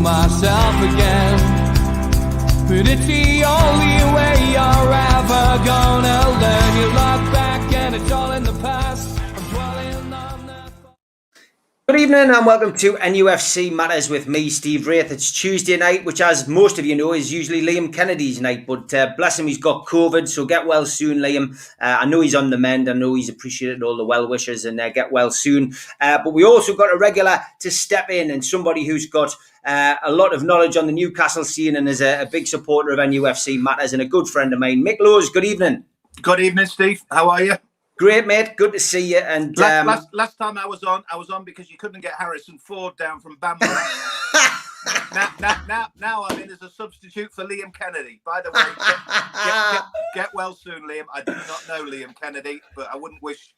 myself again. But it's the only way you're ever gonna learn. You look back and it's all in the past. I'm dwelling on that. Good evening and welcome to NUFC Matters with me, Steve Wraith. It's Tuesday night, which, as most of you know, is usually Liam Kennedy's night. But bless him, he's got COVID, so get well soon, Liam. I know he's on the mend. I know he's appreciated all the well wishes, and get well soon. But we also got a regular to step in, and somebody who's got a lot of knowledge on the Newcastle scene and is a big supporter of NUFC Matters and a good friend of mine. Mick Lowes, good evening. Good evening, Steve. How are you? Great, mate. Good to see you. And last time I was on because you couldn't get Harrison Ford down from Bamberg. now I'm in as a substitute for Liam Kennedy. By the way, get well soon, Liam. I do not know Liam Kennedy, but I wouldn't wish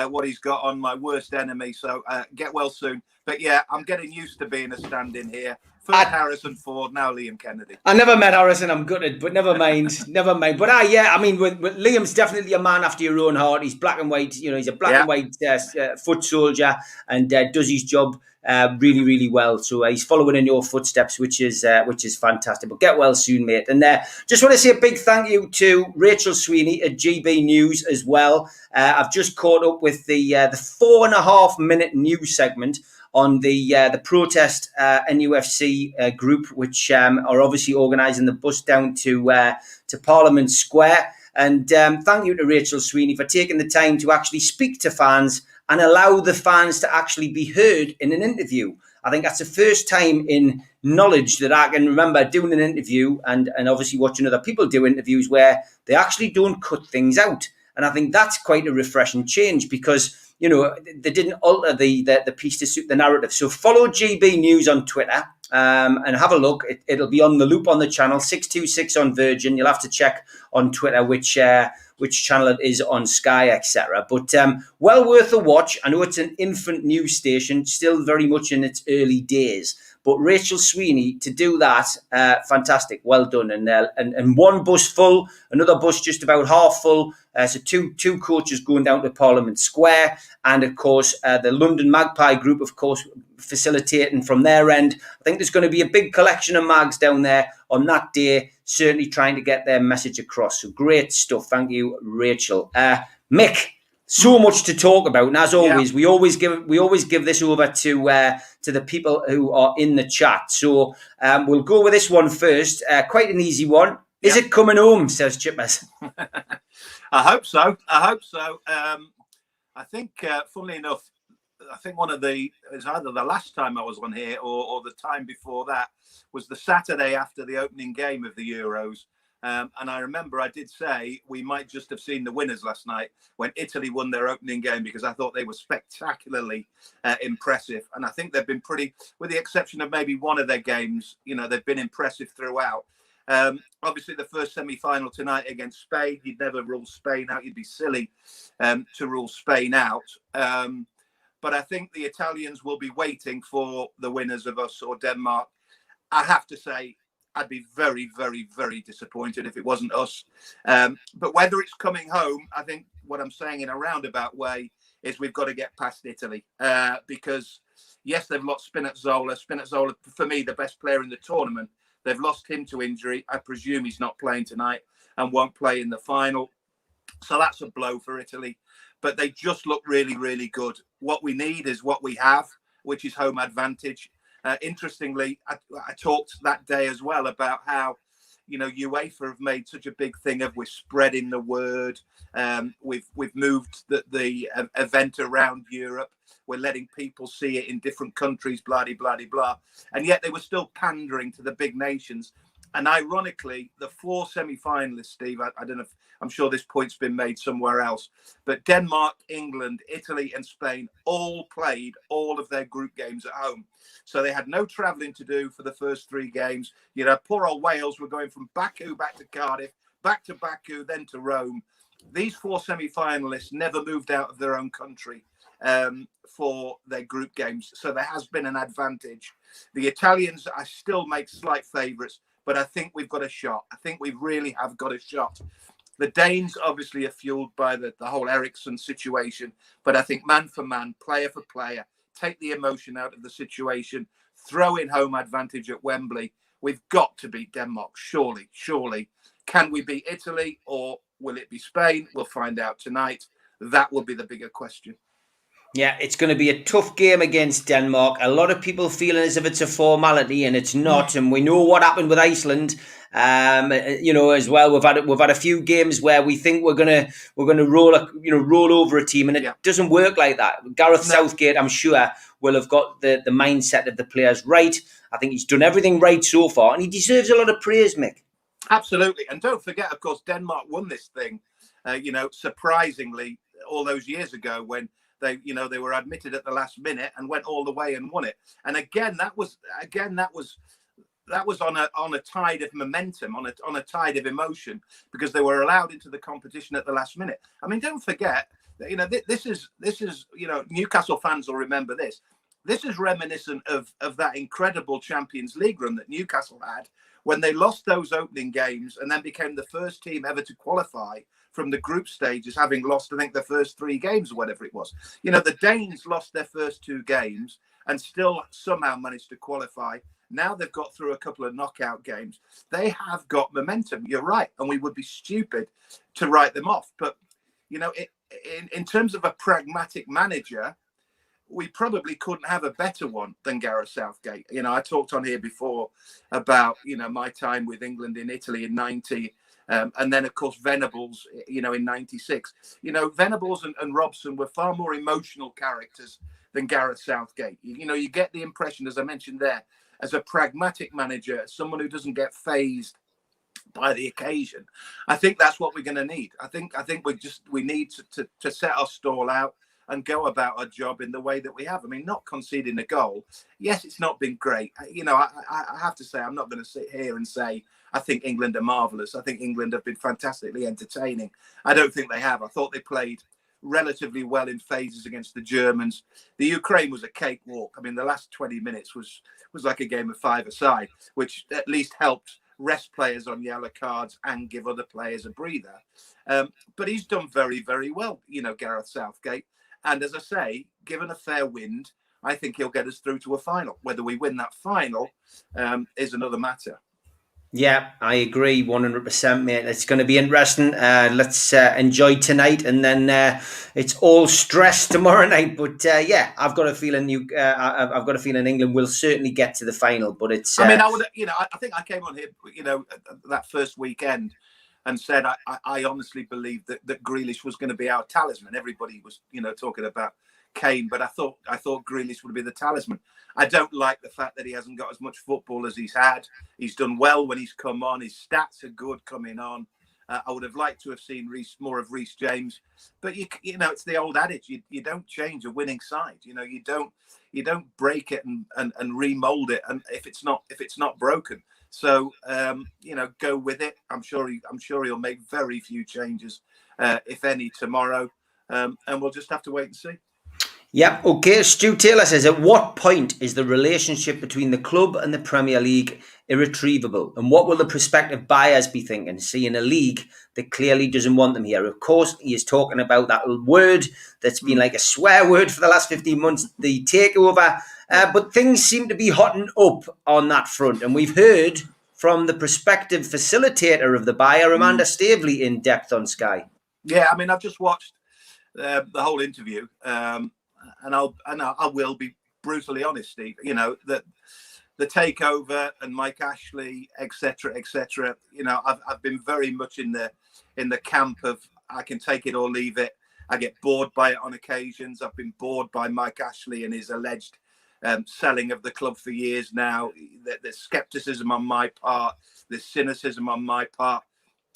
what he's got on my worst enemy. So get well soon. But yeah, I'm getting used to being a stand-in here. First Harrison Ford, now Liam Kennedy. I never met Harrison, I'm gutted, but never mind. But I mean, with Liam's definitely a man after your own heart. He's black and white, he's a black and white foot soldier and does his job really, really well. So he's following in your footsteps, which is fantastic. But get well soon, mate. And just want to say a big thank you to Rachel Sweeney at GB News as well. I've just caught up with the 4.5 minute news segment on the protest NUFC group, which are obviously organising the bus down to Parliament Square. And thank you to Rachel Sweeney for taking the time to actually speak to fans and allow the fans to actually be heard in an interview. I think that's the first time in knowledge that I can remember doing an interview and obviously watching other people do interviews where they actually don't cut things out. And I think that's quite a refreshing change because they didn't alter the piece to suit the narrative. So follow GB News on Twitter and have a look. It'll be on the loop on the channel, 626 on Virgin. You'll have to check on Twitter which channel it is on Sky, etc. But well worth a watch. I know it's an infant news station, still very much in its early days. But Rachel Sweeney, to do that, fantastic, well done. And one bus full, another bus just about half full. So two coaches going down to Parliament Square. And, of course, the London Magpie Group, of course, facilitating from their end. I think there's going to be a big collection of mags down there on that day, certainly trying to get their message across. So great stuff. Thank you, Rachel. Mick. So much to talk about, and as always, we always give this over to the people who are in the chat. So we'll go with this one first. Quite an easy one. Is it coming home? Says Chippers. I hope so. I think, funnily enough, I think it was either the last time I was on here or the time before that was the Saturday after the opening game of the Euros. And I remember I did say we might just have seen the winners last night when Italy won their opening game because I thought they were spectacularly impressive. And I think they've been pretty, with the exception of maybe one of their games, they've been impressive throughout. Obviously, the first semi-final tonight against Spain, you'd never rule Spain out. You'd be silly to rule Spain out. But I think the Italians will be waiting for the winners of us or Denmark. I have to say, I'd be very, very, very disappointed if it wasn't us. But whether it's coming home, I think what I'm saying in a roundabout way is we've got to get past Italy. Because, yes, they've lost Spinazzola. Spinazzola, for me, the best player in the tournament. They've lost him to injury. I presume he's not playing tonight and won't play in the final. So that's a blow for Italy. But they just look really, really good. What we need is what we have, which is home advantage. Interestingly, I talked that day as well about how, UEFA have made such a big thing of we're spreading the word. We've moved the event around Europe. We're letting people see it in different countries, blah, blah, blah, blah. And yet they were still pandering to the big nations. And ironically, the four semi-finalists, Steve, I don't know if I'm sure this point's been made somewhere else, but Denmark, England, Italy and Spain all played all of their group games at home. So they had no travelling to do for the first three games. Poor old Wales were going from Baku back to Cardiff, back to Baku, then to Rome. These four semi-finalists never moved out of their own country for their group games. So there has been an advantage. The Italians, I still make slight favourites, but I think we've got a shot. I think we really have got a shot. The Danes obviously are fueled by the whole Eriksson situation, but I think man for man, player for player, take the emotion out of the situation, throw in home advantage at Wembley. We've got to beat Denmark, surely. Can we beat Italy, or will it be Spain? We'll find out tonight. That will be the bigger question. Yeah, it's going to be a tough game against Denmark. A lot of people feeling as if it's a formality, and it's not. And we know what happened with Iceland. As well. We've had a few games where we think we're gonna roll over a team, and it doesn't work like that. Gareth Southgate, I'm sure, will have got the mindset of the players right. I think he's done everything right so far, and he deserves a lot of praise, Mick. Absolutely, and don't forget, of course, Denmark won this thing. Surprisingly, all those years ago when they were admitted at the last minute and went all the way and won it. And again, that was on a tide of momentum, on a tide of emotion, because they were allowed into the competition at the last minute. I mean, don't forget that this is Newcastle fans will remember this. This is reminiscent of that incredible Champions League run that Newcastle had when they lost those opening games and then became the first team ever to qualify from the group stages, having lost, I think, the first 3 games or whatever it was. The Danes lost their first 2 games and still somehow managed to qualify. Now they've got through a couple of knockout games. They have got momentum. You're right. And we would be stupid to write them off. But, in terms of a pragmatic manager, we probably couldn't have a better one than Gareth Southgate. I talked on here before about, my time with England in Italy in 90. And then, of course, Venables, in 96. Venables and Robson were far more emotional characters than Gareth Southgate. You get the impression, as I mentioned there, as a pragmatic manager, someone who doesn't get fazed by the occasion. I think that's what we're going to need. I think we need to set our stall out and go about our job in the way that we have. I mean, not conceding a goal. Yes, it's not been great. I have to say, I'm not going to sit here and say I think England are marvellous. I think England have been fantastically entertaining. I don't think they have. I thought they played relatively well in phases against the Germans. The Ukraine was a cakewalk. I mean, the last 20 minutes was like a game of 5-a-side, which at least helped rest players on yellow cards and give other players a breather. But he's done very, very well, Gareth Southgate. And as I say, given a fair wind, I think he'll get us through to a final. Whether we win that final is another matter. Yeah, I agree 100%, mate. It's going to be interesting. Let's enjoy tonight, and then it's all stress tomorrow night. But I've got a feeling England will certainly get to the final. But it's. I think I came on here, that first weekend, and said I honestly believed that Grealish was going to be our talisman. Everybody was, talking about Kane, but I thought Grealish would be the talisman. I don't like the fact that he hasn't got as much football as he's had. He's done well when he's come on. His stats are good coming on. I would have liked to have seen more of Reece James, but it's the old adage: you don't change a winning side. You don't break it and remold it, and if it's not broken. So go with it. I'm sure he'll make very few changes, if any, tomorrow, and we'll just have to wait and see. Yeah, okay. Stu Taylor says, at what point is the relationship between the club and the Premier League irretrievable? And what will the prospective buyers be thinking, seeing a league that clearly doesn't want them here? Of course, he is talking about that word that's been like a swear word for the last 15 months, the takeover. But things seem to be hotting up on that front. And we've heard from the prospective facilitator of the buyer, Amanda Staveley, in depth on Sky. Yeah, I mean, I've just watched the whole interview. And I will be brutally honest, Steve. That the takeover and Mike Ashley, etc. I've been very much in the camp of I can take it or leave it. I get bored by it on occasions. I've been bored by Mike Ashley and his alleged selling of the club for years now. There's scepticism on my part. There's cynicism on my part.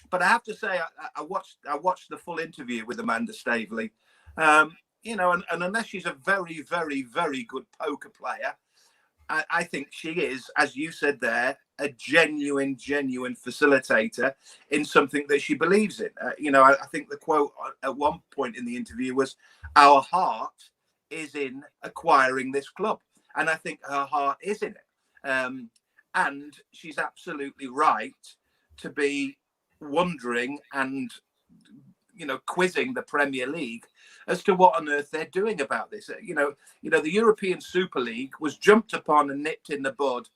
But I have to say, I watched the full interview with Amanda Staveley. And unless she's a very, very, very good poker player, I think she is, as you said there, a genuine facilitator in something that she believes in. I think the quote at one point in the interview was, "Our heart is in acquiring this club." And I think her heart is in it. And she's absolutely right to be wondering and quizzing the Premier League as to what on earth they're doing about this. The European Super League was jumped upon and nipped in the bud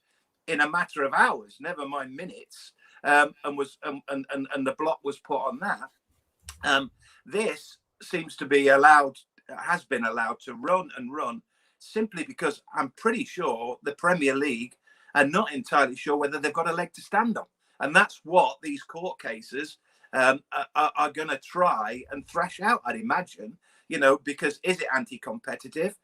in a matter of hours, never mind minutes, and the block was put on that. This seems to be has been allowed to run simply because I'm pretty sure the Premier League are not entirely sure whether they've got a leg to stand on. And that's what these court cases are going to try and thrash out, I'd imagine, because is it anti-competitive?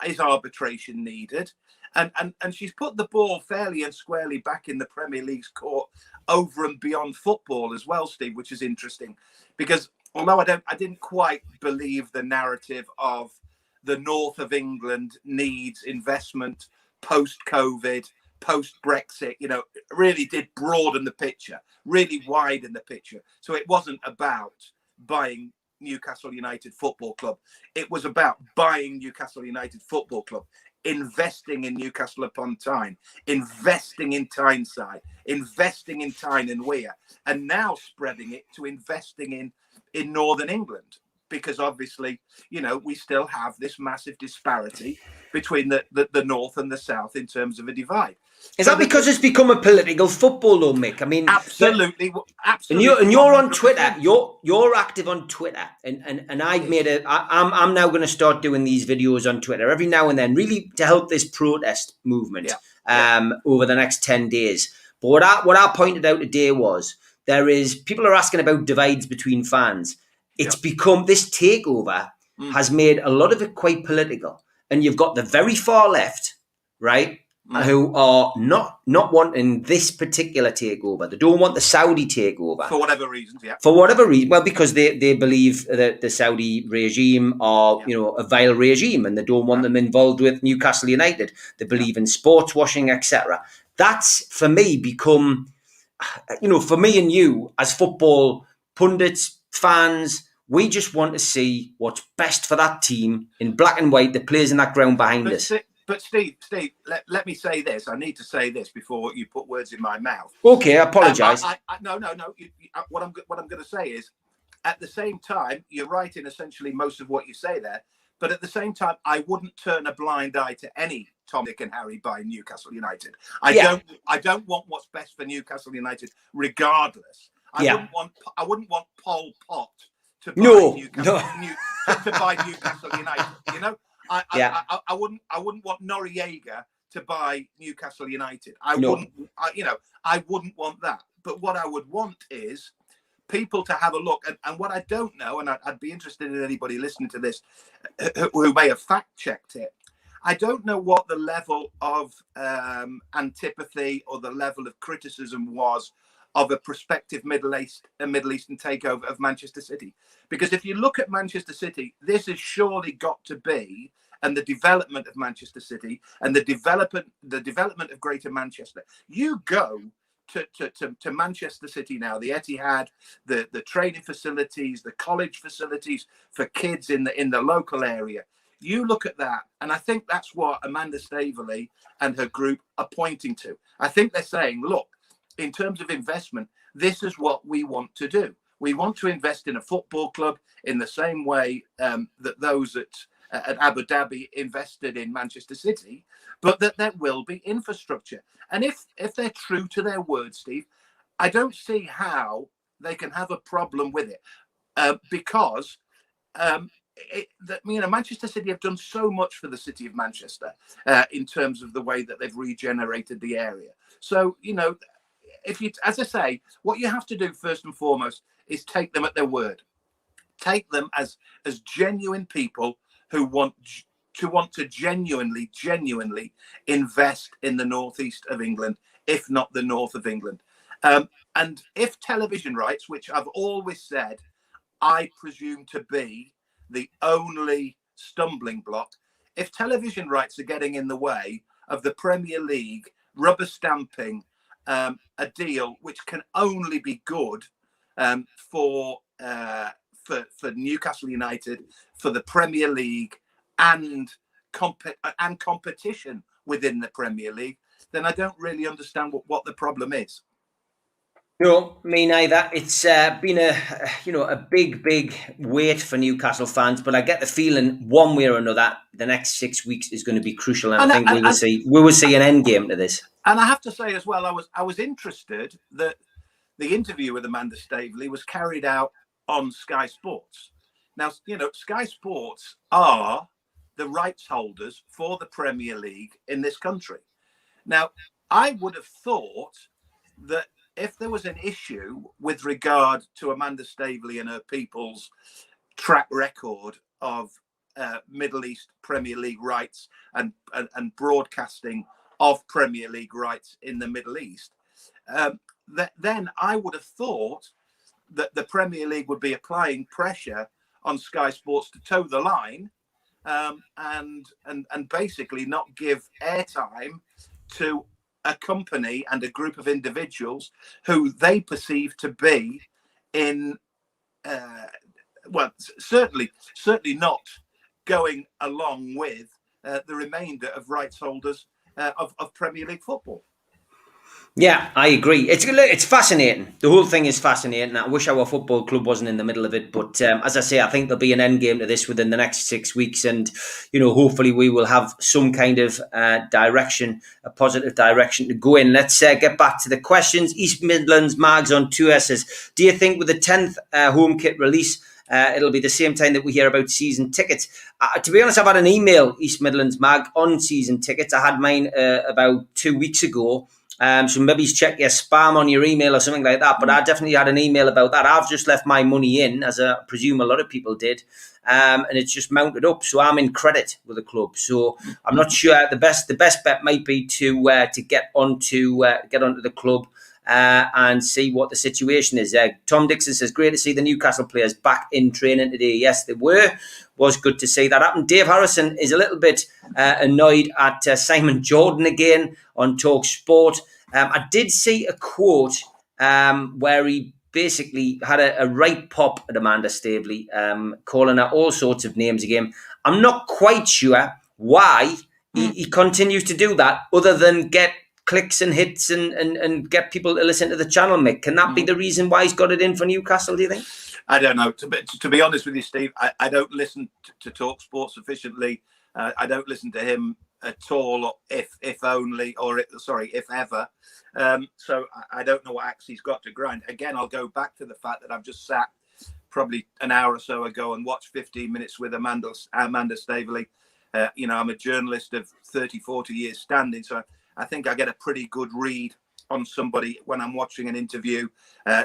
Is arbitration needed? And she's put the ball fairly and squarely back in the Premier League's court over and beyond football as well, Steve, which is interesting. Because although I didn't quite believe the narrative of the north of England needs investment post-COVID, post-Brexit, really did broaden the picture, really widen the picture. So it wasn't about buying Newcastle United Football Club. It was about buying Newcastle United Football Club, investing in Newcastle upon Tyne, investing in Tyneside, investing in Tyne and Wear, and now spreading it to investing in Northern England. Because obviously, we still have this massive disparity between the north and the south in terms of a divide. Is that because it's become a political football, though, Mick? I mean, absolutely. And you're on Twitter. You're active on Twitter, and I've made I'm now going to start doing these videos on Twitter every now and then, really to help this protest movement over the next 10 days. But what I pointed out today was people are asking about divides between fans. It's become, this takeover has made a lot of it quite political. And you've got the very far left, right, who are not wanting this particular takeover. They don't want the Saudi takeover. For whatever reasons, yeah. For whatever reason. Well, because they believe that the Saudi regime are, a vile regime, and they don't want them involved with Newcastle United. They believe in sports washing, etc. That's, for me, become, for me and you, as football pundits, fans, we just want to see what's best for that team in black and white that plays in that ground behind us. But Steve, let me say this. I need to say this before you put words in my mouth. Okay, I apologise. No. What I'm going to say is, at the same time, you're right in essentially most of what you say there. But at the same time, I wouldn't turn a blind eye to any Tom, Dick and Harry buying Newcastle United. I don't want what's best for Newcastle United, regardless. I wouldn't want Pol Pot to buy Newcastle United. I wouldn't want Noriega to buy Newcastle United. I wouldn't want that. But what I would want is people to have a look. And what I don't know, and I'd be interested in anybody listening to this who may have fact checked it. I don't know what the level of antipathy or the level of criticism was of a prospective Middle Eastern takeover of Manchester City. Because if you look at Manchester City, this has surely got to be, and the development of Manchester City and the development of Greater Manchester. You go to Manchester City now, the Etihad, the training facilities, the college facilities for kids in the local area. You look at that, and I think that's what Amanda Staveley and her group are pointing to. I think they're saying, look, in terms of investment, this is what we want to do. We want to invest in a football club in the same way that those at Abu Dhabi invested in Manchester City, but that there will be infrastructure. And if they're true to their word, Steve, I don't see how they can have a problem with it because Manchester City have done so much for the city of Manchester in terms of the way that they've regenerated the area. So, as I say, what you have to do first and foremost is take them at their word. Take them as genuine people who want to genuinely invest in the northeast of England, if not the north of England. And if television rights, which I've always said, I presume to be the only stumbling block, if television rights are getting in the way of the Premier League rubber stamping a deal which can only be good for Newcastle United, for the Premier League, and competition within the Premier League, then I don't really understand what the problem is. No, me neither. It's been a big wait for Newcastle fans, but I get the feeling one way or another the next 6 weeks is going to be crucial, and I And, think and, and we will see an end game to this. and I have to say as well, I was interested that the interview with Amanda Staveley was carried out on Sky Sports. Now, Sky Sports are the rights holders for the Premier League in this country. Now, I would have thought that if there was an issue with regard to Amanda Staveley and her people's track record of Middle East Premier League rights and broadcasting of Premier League rights in the Middle East, then I would have thought that the Premier League would be applying pressure on Sky Sports to toe the line, and basically not give airtime to a company and a group of individuals who they perceive to be in, certainly not going along with the remainder of rights holders of Premier League football. Yeah, I agree. It's fascinating. The whole thing is fascinating. I wish our football club wasn't in the middle of it, but as I say, I think there'll be an end game to this within the next 6 weeks, and hopefully we will have some kind of direction, a positive direction to go in. Let's get back to the questions. East Midlands Mags on tour says, "Do you think with the 10th home kit release, it'll be the same time that we hear about season tickets?" To be honest, I've had an email, East Midlands Mag, on season tickets. I had mine about 2 weeks ago. So maybe check your spam on your email or something like that. But I definitely had an email about that. I've just left my money in, as I presume a lot of people did, and it's just mounted up. So I'm in credit with the club. So I'm not sure. The best bet might be to get onto the club and see what the situation is. Tom Dixon says, "Great to see the Newcastle players back in training today." Yes, they were. Was good to see that happen. Dave Harrison is a little bit annoyed at Simon Jordan again on Talk Sport. I did see a quote where he basically had a right pop at Amanda Staveley, calling her all sorts of names again. I'm not quite sure why he continues to do that, other than get clicks and hits and get people to listen to the channel, Mick. Can that be the reason why he's got it in for Newcastle, do you think? I don't know. To be honest with you, Steve, I don't listen to Talk Sport sufficiently. I don't listen to him at all, if ever. So I don't know what axe he's got to grind. Again, I'll go back to the fact that I've just sat probably an hour or so ago and watched 15 minutes with Amanda Staveley. I'm a journalist of 30, 40 years standing, so I think I get a pretty good read on somebody when I'm watching an interview,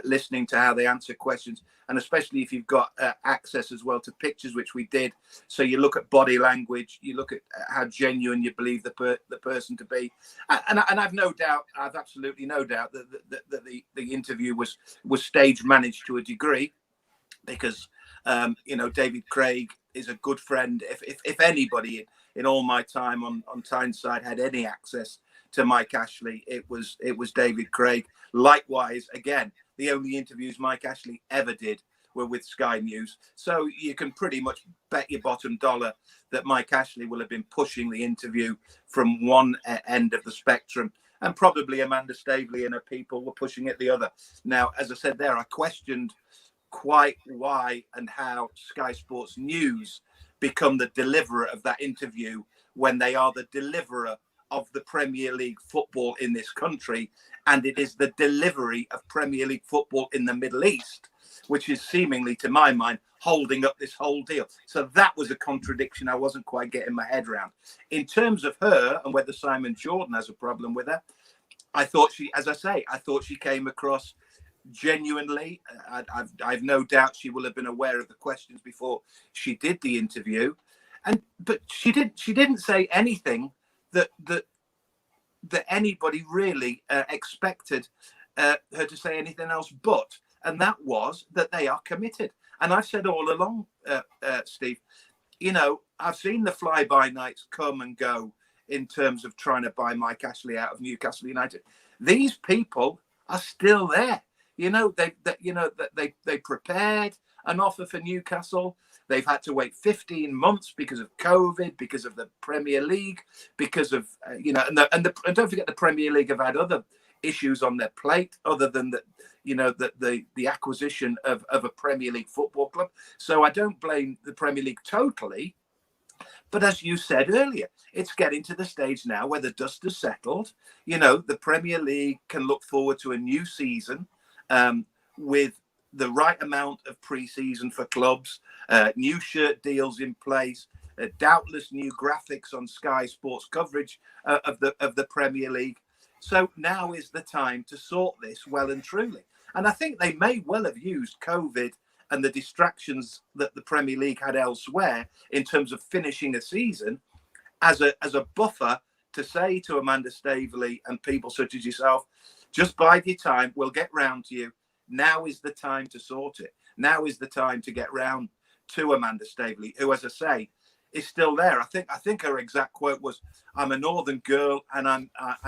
listening to how they answer questions, and especially if you've got access as well to pictures, which we did. So you look at body language, you look at how genuine you believe the person to be, and I've absolutely no doubt that the interview was stage managed to a degree, because David Craig is a good friend. If anybody in all my time on Tyneside had any access to Mike Ashley, it was David Craig. Likewise, again, the only interviews Mike Ashley ever did were with Sky News. So you can pretty much bet your bottom dollar that Mike Ashley will have been pushing the interview from one end of the spectrum, and probably Amanda Staveley and her people were pushing it the other. Now, as I said there, I questioned quite why and how Sky Sports News become the deliverer of that interview when they are the deliverer of the Premier League football in this country, and it is the delivery of Premier League football in the Middle East, which is seemingly, to my mind, holding up this whole deal. So that was a contradiction I wasn't quite getting my head around. In terms of her and whether Simon Jordan has a problem with her, I thought she came across genuinely. I've no doubt she will have been aware of the questions before she did the interview, but she didn't say anything that anybody really expected her to say anything else but, and that was that they are committed. And I've said all along, Steve, I've seen the fly-by-nights come and go in terms of trying to buy Mike Ashley out of Newcastle United. These people are still there. They prepared an offer for Newcastle. They've had to wait 15 months because of COVID, because of the Premier League, because of and don't forget the Premier League have had other issues on their plate other than that, the acquisition of a Premier League football club. So I don't blame the Premier League totally. But as you said earlier, it's getting to the stage now where the dust has settled. The Premier League can look forward to a new season with the right amount of pre-season for clubs, new shirt deals in place, doubtless new graphics on Sky Sports coverage of the Premier League. So now is the time to sort this well and truly. And I think they may well have used COVID and the distractions that the Premier League had elsewhere in terms of finishing a season as a buffer to say to Amanda Staveley and people such as yourself, just bide your time, we'll get round to you. Now is the time to sort it. Now is the time to get round to Amanda Staveley, who, as I say, is still there. I think her exact quote was, "I'm a northern girl, and I'm I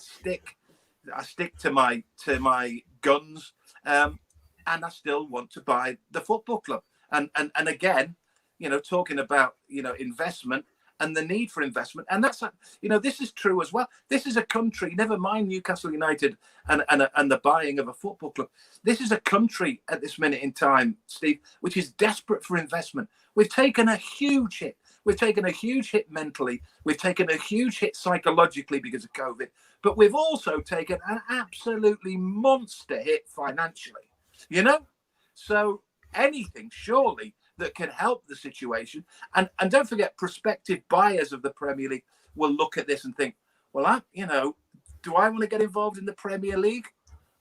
stick to my guns, and I still want to buy the football club." And again, talking about investment and the need for investment, and that's this is true as well. This is a country. Never mind Newcastle United and the buying of a football club. This is a country at this minute in time, Steve, which is desperate for investment. We've taken a huge hit. We've taken a huge hit mentally. We've taken a huge hit psychologically because of COVID. But we've also taken an absolutely monster hit financially. So anything surely that can help the situation. And don't forget, prospective buyers of the Premier League will look at this and think, well, do I want to get involved in the Premier League?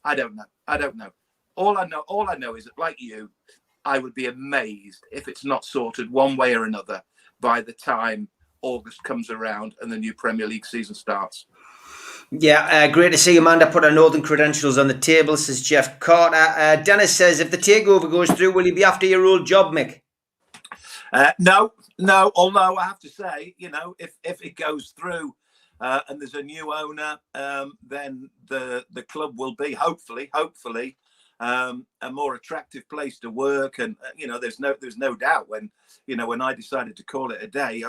I don't know. All I know is that, like you, I would be amazed if it's not sorted one way or another by the time August comes around and the new Premier League season starts. Yeah, great to see Amanda put her Northern credentials on the table, says Jeff Carter. Dennis says, if the takeover goes through, will you be after your old job, Mick? No. Although I have to say, if it goes through and there's a new owner, then the club will be hopefully a more attractive place to work. And there's no doubt when I decided to call it a day,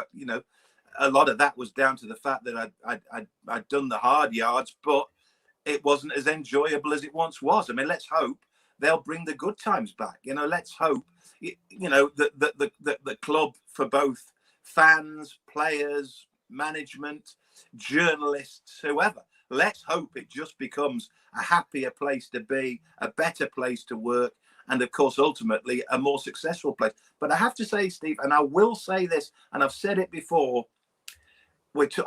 a lot of that was down to the fact that I'd done the hard yards, but it wasn't as enjoyable as it once was. I mean, let's hope they'll bring the good times back. Let's hope that the club, for both fans, players, management, journalists, whoever, let's hope it just becomes a happier place to be, a better place to work, and of course, ultimately, a more successful place. But I have to say, Steve, and I will say this, and I've said it before,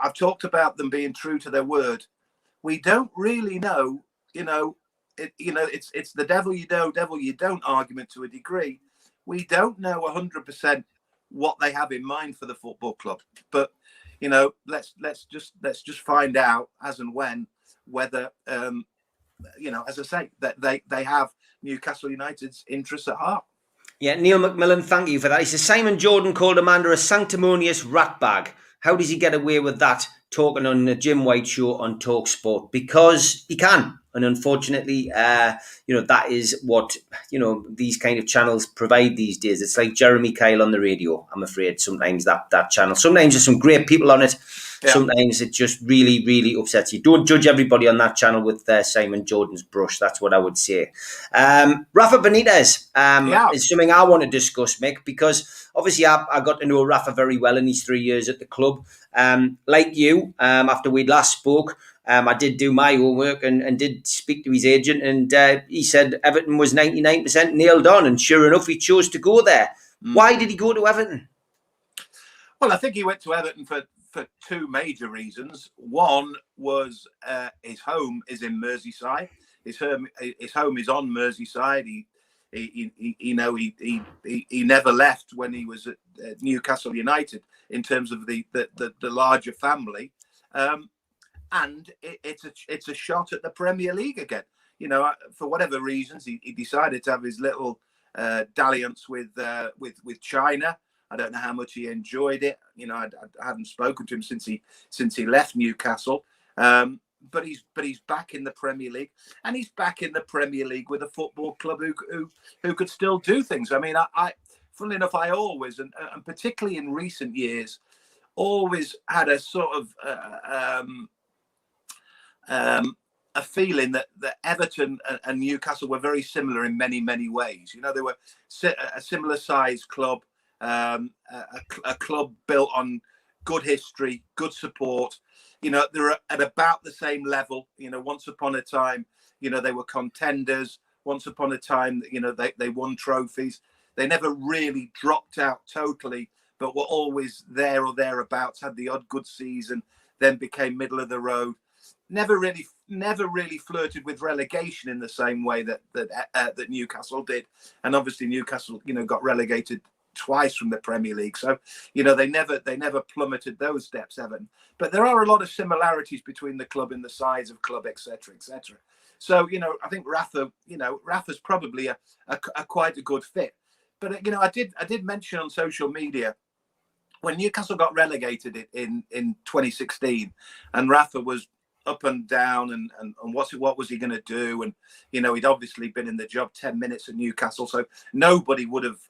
I've talked about them being true to their word. We don't really know, it's the devil you know, devil you don't argument to a degree. We don't know 100% what they have in mind for the football club, but let's just find out as and when whether as I say, that they have Newcastle United's interests at heart. Yeah, Neil McMillan, thank you for that. He says Simon Jordan called Amanda a sanctimonious ratbag. How does he get away with that, talking on the Jim White show on TalkSport? Because he can. And unfortunately, that is what, these kind of channels provide these days. It's like Jeremy Kyle on the radio, I'm afraid, sometimes that channel. Sometimes there's some great people on it. Yeah. Sometimes it just really, really upsets you. Don't judge everybody on that channel with Simon Jordan's brush. That's what I would say. Rafa Benitez is something I want to discuss, Mick, because obviously I got to know Rafa very well in his 3 years at the club. Like you, after we last spoke, I did do my homework and did speak to his agent, and he said Everton was 99% nailed on, and sure enough, he chose to go there. Why did he go to Everton? Well, I think he went to Everton for two major reasons. One was his home is in Merseyside. His home is on Merseyside. He never left when he was at Newcastle United in terms of the larger family. And it's a shot at the Premier League again. For whatever reasons, he decided to have his little dalliance with China. I don't know how much he enjoyed it. I haven't spoken to him since he left Newcastle. But he's back in the Premier League, and he's back in the Premier League with a football club who could still do things. I mean, funnily enough, I always, and particularly in recent years, always had a sort of a feeling that Everton and Newcastle were very similar in many, many ways. You know, they were a similar size club, a club built on good history, good support. You know, they're at about the same level. You know, once upon a time, you know, they were contenders. Once upon a time, you know, they won trophies. They never really dropped out totally, but were always there or thereabouts, had the odd good season, then became middle of the road. Never really flirted with relegation in the same way that Newcastle did. And obviously Newcastle, you know, got relegated twice from the Premier League. So, you know, they never plummeted those steps, Everton. But there are a lot of similarities between the club and the size of club, etc., etc. So, you know, I think Rafa's probably a quite a good fit. But, you know, I did mention on social media when Newcastle got relegated in 2016 and Rafa was up and down and what was he going to do? And, you know, he'd obviously been in the job 10 minutes at Newcastle. So nobody would have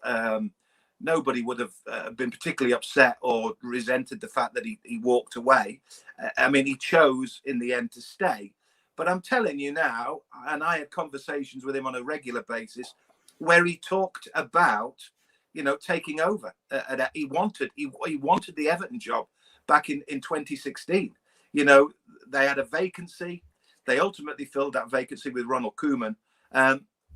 been particularly upset or resented the fact that he walked away. I mean, he chose in the end to stay. But I'm telling you now, and I had conversations with him on a regular basis where he talked about, you know, taking over. He wanted the Everton job back in 2016. You know, they had a vacancy. They ultimately filled that vacancy with Ronald Koeman.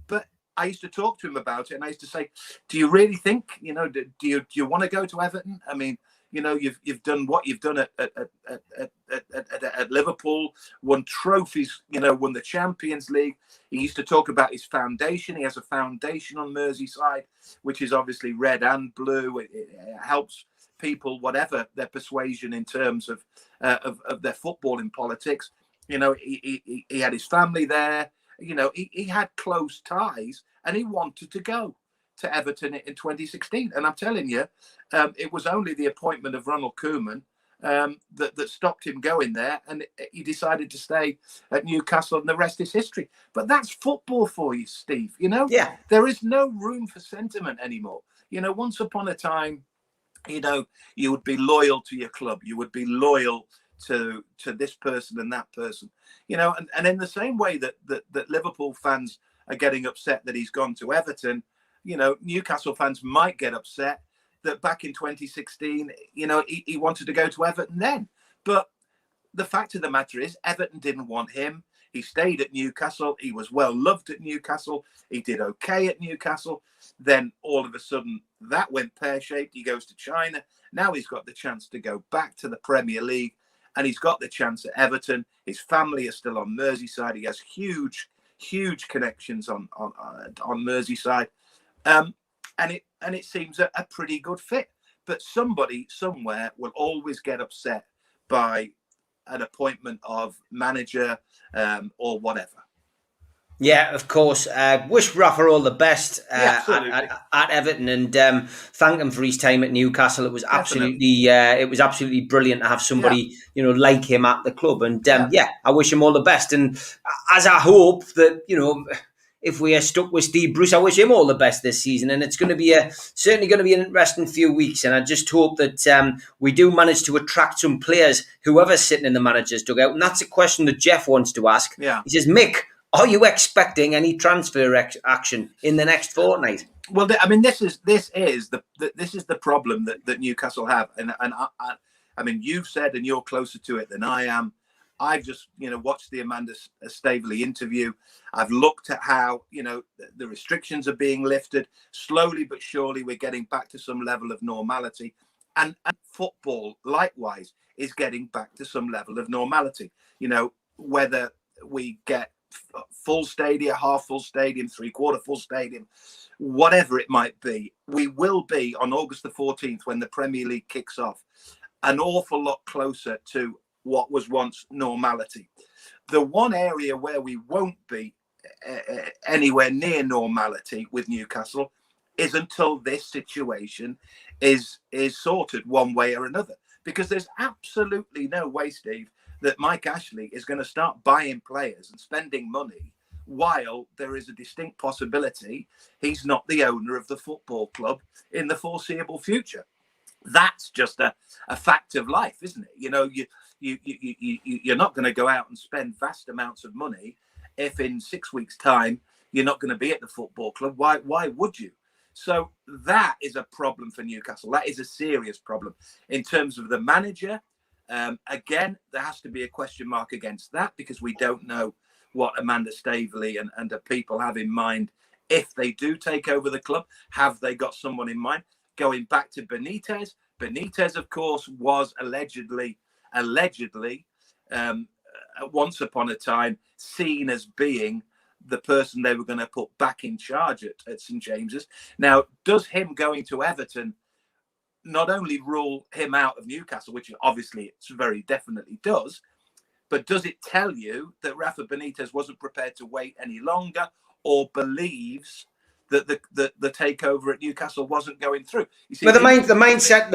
But I used to talk to him about it, and I used to say, "Do you really think, you know, do you want to go to Everton? I mean, you know, you've done what you've done at Liverpool, won trophies, you know, won the Champions League." He used to talk about his foundation. He has a foundation on Merseyside, which is obviously red and blue. It helps people, whatever their persuasion in terms of their footballing politics. You know, he had his family there. You know, he had close ties, and he wanted to go to Everton in 2016. And I'm telling you, it was only the appointment of Ronald Koeman that stopped him going there, and he decided to stay at Newcastle, and the rest is history. But that's football for you, Steve. You know, yeah, there is no room for sentiment anymore. You know, once upon a time, you know, you would be loyal to your club. You would be loyal to this person and that person, you know, and in the same way that Liverpool fans are getting upset that he's gone to Everton, you know, Newcastle fans might get upset that back in 2016, you know, he wanted to go to Everton then. But the fact of the matter is, Everton didn't want him. He stayed at Newcastle. He was well loved at Newcastle. He did okay at Newcastle. Then all of a sudden, that went pear-shaped. He goes to China. Now he's got the chance to go back to the Premier League, and he's got the chance at Everton. His family is still on Merseyside. He has huge connections on Merseyside, and it seems a pretty good fit. But somebody somewhere will always get upset by an appointment of manager or whatever. Yeah, of course. Wish Rafa all the best at Everton, and thank him for his time at Newcastle. It was absolutely brilliant to have somebody you know like him at the club, and I wish him all the best. And as I hope that, you know, if we are stuck with Steve Bruce, I wish him all the best this season. And it's going to be certainly going to be an interesting few weeks. And I just hope that we do manage to attract some players, whoever's sitting in the manager's dugout. And that's a question that Jeff wants to ask. Yeah. He says, Mick, are you expecting any transfer action in the next fortnight? Well, I mean, this is the problem that Newcastle have, and I mean, you've said, and you're closer to it than I am. I've just, you know, watched the Amanda Staveley interview. I've looked at how, you know, the restrictions are being lifted slowly but surely. We're getting back to some level of normality, and football likewise is getting back to some level of normality. You know, whether we get full stadium, half full stadium, 3/4 full stadium, whatever it might be, we will be on August the 14th when the Premier League kicks off an awful lot closer to what was once normality. The one area where we won't be anywhere near normality with Newcastle is until this situation is sorted one way or another, because there's absolutely no way, Steve, that Mike Ashley is going to start buying players and spending money while there is a distinct possibility he's not the owner of the football club in the foreseeable future. That's just a fact of life, isn't it? You know, you're not going to go out and spend vast amounts of money if in 6 weeks' time you're not going to be at the football club. Why would you? So that is a problem for Newcastle. That is a serious problem in terms of the manager. Again, there has to be a question mark against that, because we don't know what Amanda Staveley and the people have in mind if they do take over the club. Have they got someone in mind? Going back to Benitez. Benitez, of course, was allegedly, once upon a time, seen as being the person they were going to put back in charge at St James's. Now, does him going to Everton not only rule him out of Newcastle, which obviously it very definitely does, but does it tell you that Rafa Benitez wasn't prepared to wait any longer, or believes that the takeover at Newcastle wasn't going through? You see, but the mindset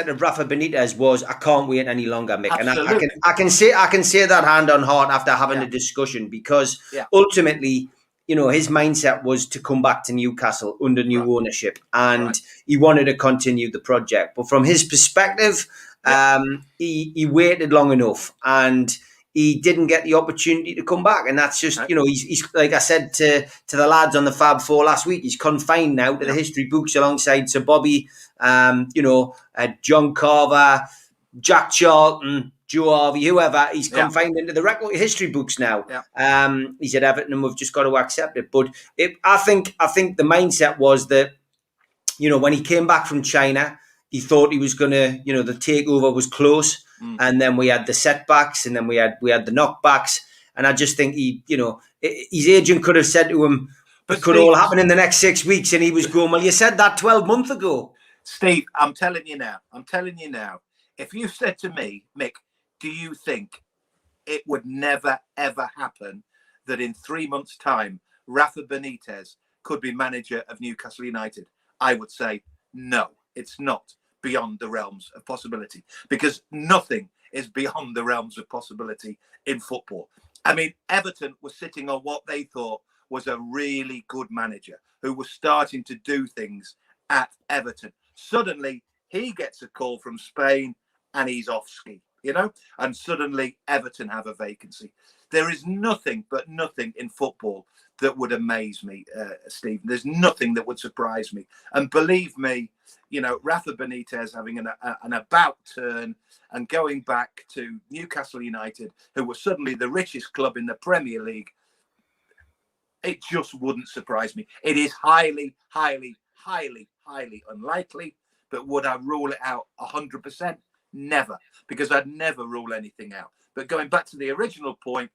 of Rafa Benitez was, I can't wait any longer, Mick. Absolutely. And I can say that hand on heart after having a discussion, because ultimately, his mindset was to come back to Newcastle under new ownership, and he wanted to continue the project. But from his perspective, he waited long enough, and he didn't get the opportunity to come back. And that's just, he's like I said to the lads on the Fab Four last week, he's confined now to the history books alongside Sir Bobby, John Carver, Jack Charlton, Joe Harvey, whoever. He's confined into the record history books now. He's at Everton, and we've just got to accept it. But I think the mindset was that, when he came back from China, he thought he was going to, the takeover was close. And then we had the setbacks, and then we had the knockbacks. And I just think his agent could have said to him, it could all happen in the next 6 weeks. And he was going, well, you said that 12 months ago. Steve, I'm telling you now, if you said to me, Mick, do you think it would never, ever happen that in 3 months' time, Rafa Benitez could be manager of Newcastle United? I would say, no, it's not beyond the realms of possibility, because nothing is beyond the realms of possibility in football. I mean, Everton was sitting on what they thought was a really good manager who was starting to do things at Everton. Suddenly, he gets a call from Spain and he's off ski, and suddenly Everton have a vacancy. There is nothing in football that would amaze me, Steve. There's nothing that would surprise me. And believe me, Rafa Benitez having an about turn and going back to Newcastle United, who were suddenly the richest club in the Premier League, it just wouldn't surprise me. It is highly, highly, highly, highly unlikely. But would I rule it out 100%? Never, because I'd never rule anything out. But going back to the original point,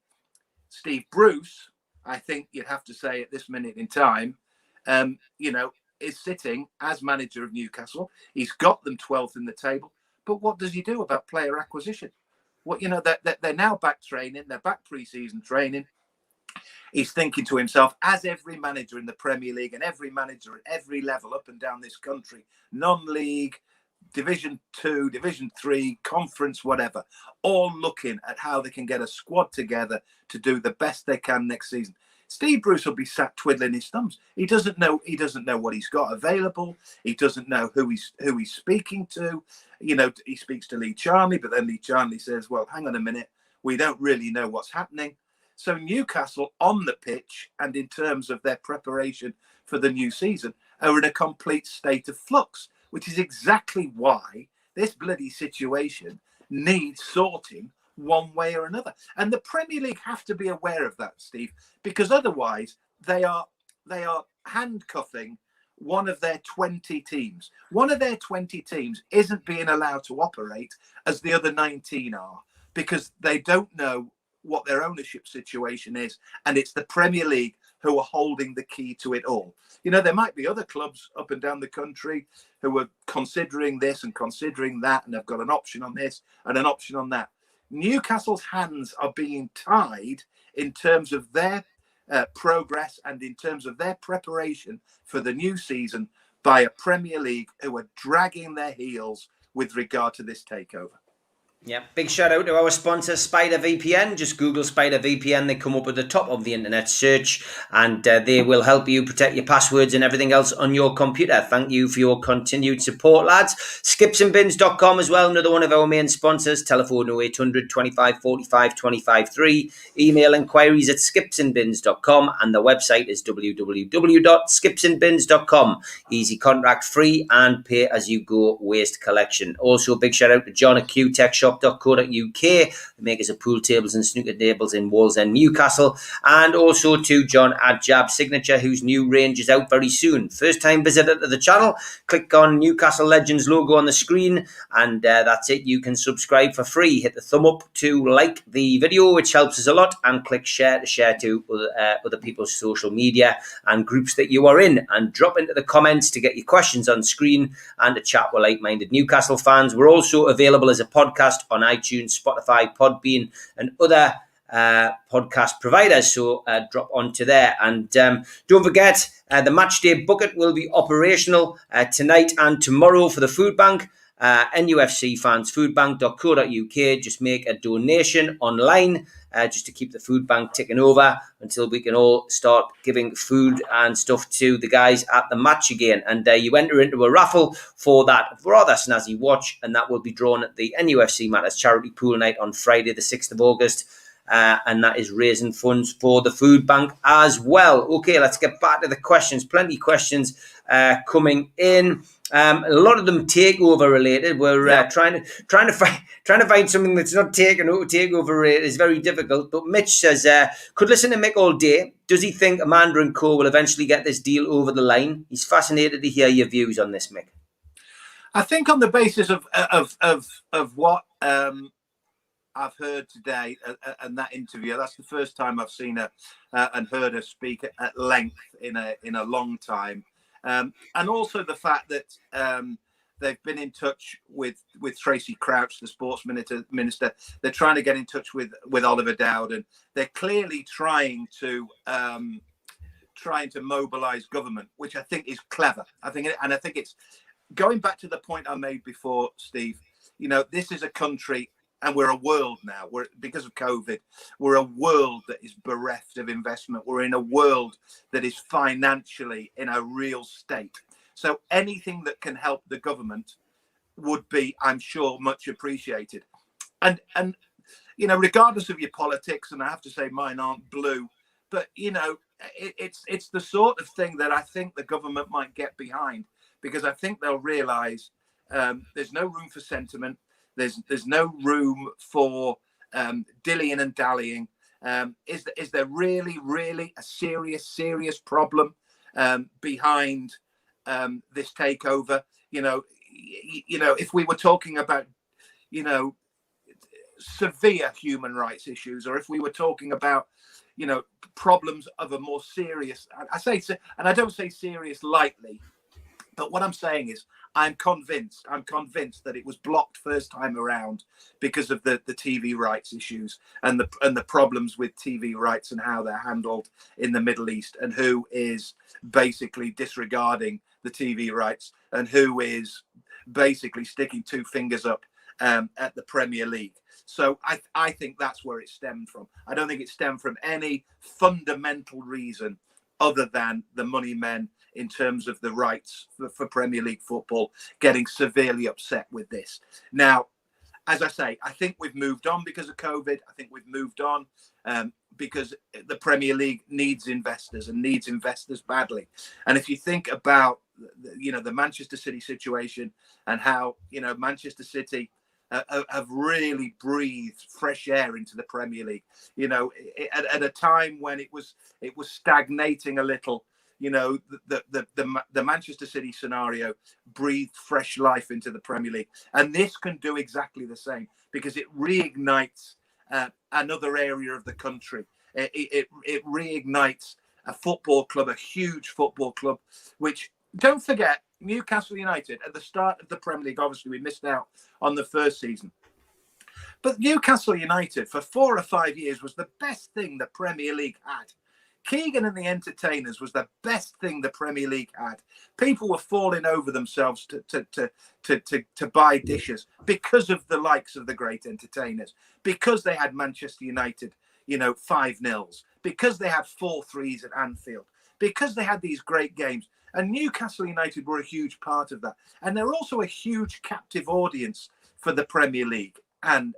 Steve Bruce, I think you'd have to say at this minute in time, is sitting as manager of Newcastle. He's got them 12th in the table. But what does he do about player acquisition? They're now back training. They're back pre-season training. He's thinking to himself, as every manager in the Premier League and every manager at every level up and down this country, non-league, Division 2, Division 3, conference, whatever, all looking at how they can get a squad together to do the best they can next season. Steve Bruce will be sat twiddling his thumbs. He doesn't know what he's got available. He doesn't know who he's speaking to. He speaks to Lee Charnley, but then Lee Charnley says, well, hang on a minute, we don't really know what's happening. So Newcastle on the pitch and in terms of their preparation for the new season are in a complete state of flux, which is exactly why this bloody situation needs sorting one way or another. And the Premier League have to be aware of that, Steve, because otherwise they are handcuffing one of their 20 teams. One of their 20 teams isn't being allowed to operate as the other 19 are, because they don't know what their ownership situation is, and it's the Premier League who are holding the key to it all. There might be other clubs up and down the country who are considering this and considering that, and they've got an option on this and an option on that. Newcastle's hands are being tied in terms of their progress and in terms of their preparation for the new season by a Premier League who are dragging their heels with regard to this takeover. Yeah, big shout out to our sponsor, Spider VPN. Just Google Spider VPN. They come up at the top of the internet search, and they will help you protect your passwords and everything else on your computer. Thank you for your continued support, lads. Skipsandbins.com as well, another one of our main sponsors. Telephone 0800 25 45 25 3. Email inquiries at skipsandbins.com, and the website is www.skipsandbins.com. Easy contract free and pay as you go waste collection. Also, big shout out to John at qtechshop.co.uk. They make us a pool tables and snooker tables in Wallsend, Newcastle. And also to John at Jab Signature, whose new range is out very soon. First time visitor to the channel, click on Newcastle Legends logo on the screen, and that's it. You can subscribe for free. Hit the thumb up to like the video, which helps us a lot, and click share to share to other people's social media and groups that you are in, and drop into the comments to get your questions on screen and to chat with like-minded Newcastle fans. We're also available as a podcast on iTunes, Spotify, Podbean, and other podcast providers, so drop onto there. And don't forget, the matchday bucket will be operational tonight and tomorrow for the food bank. NUFC fans, foodbank.co.uk. Just make a donation online just to keep the food bank ticking over until we can all start giving food and stuff to the guys at the match again. And you enter into a raffle for that rather snazzy watch, and that will be drawn at the NUFC Matters charity pool night on Friday the 6th of August. And that is raising funds for the food bank as well. Okay, let's get back to the questions. Plenty of questions coming in. A lot of them takeover related. We're trying to find something that's not takeover related is very difficult. But Mitch says, could listen to Mick all day. Does he think Amanda and Co will eventually get this deal over the line? He's fascinated to hear your views on this, Mick. I think on the basis of what I've heard today and that interview, that's the first time I've seen her and heard her speak at length in a long time. And also the fact that they've been in touch with Tracy Crouch, the sports minister. They're trying to get in touch with Oliver Dowd, and they're clearly trying to mobilise government, which I think is clever. I think it's going back to the point I made before, Steve. You know, this is a country. And we're a world now. Because of COVID, we're a world that is bereft of investment. We're in a world that is financially in a real state. So anything that can help the government would be, I'm sure, much appreciated. And you know, regardless of your politics, and I have to say mine aren't blue, but you know, it's the sort of thing that I think the government might get behind, because I think they'll realise there's no room for sentiment. There's no room for dillying and dallying. Is there really a serious problem behind this takeover? You know, if we were talking about, you know, severe human rights issues, or if we were talking about, you know, problems of a more serious, I say, and I don't say serious lightly, but what I'm saying is, I'm convinced that it was blocked first time around because of the TV rights issues and the problems with TV rights and how they're handled in the Middle East, and who is basically disregarding the TV rights and who is basically sticking two fingers up at the Premier League. So I think that's where it stemmed from. I don't think it stemmed from any fundamental reason other than the money men, in terms of the rights for Premier League football, getting severely upset with this. Now, as I say, I think we've moved on because of COVID. I think we've moved on because the Premier League needs investors and needs investors badly. And if you think about, you know, the Manchester City situation and how, you know, Manchester City have really breathed fresh air into the Premier League, you know, at a time when it was stagnating a little. You know, the Manchester City scenario breathed fresh life into the Premier League. And this can do exactly the same, because it reignites another area of the country. It reignites a football club, a huge football club, which, don't forget, Newcastle United, at the start of the Premier League, obviously we missed out on the first season. But Newcastle United for 4 or 5 years was the best thing the Premier League had. Keegan and the Entertainers was the best thing the Premier League had. People were falling over themselves to buy dishes because of the likes of the great Entertainers, because they had Manchester United, 5-0, because they had 4-3s at Anfield, because they had these great games. And Newcastle United were a huge part of that. And they're also a huge captive audience for the Premier League and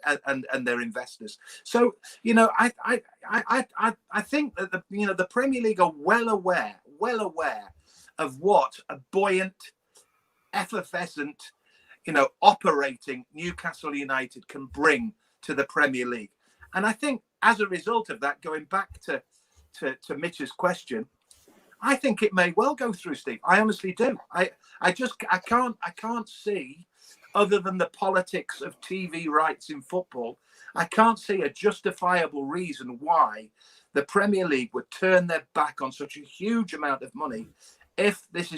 their investors. So, I think that the Premier League are well aware of what a buoyant, effervescent, operating Newcastle United can bring to the Premier League. And I think as a result of that, going back to Mitch's question, I think it may well go through, Steve. I honestly do. I can't see, other than the politics of TV rights in football, I can't see a justifiable reason why the Premier League would turn their back on such a huge amount of money if this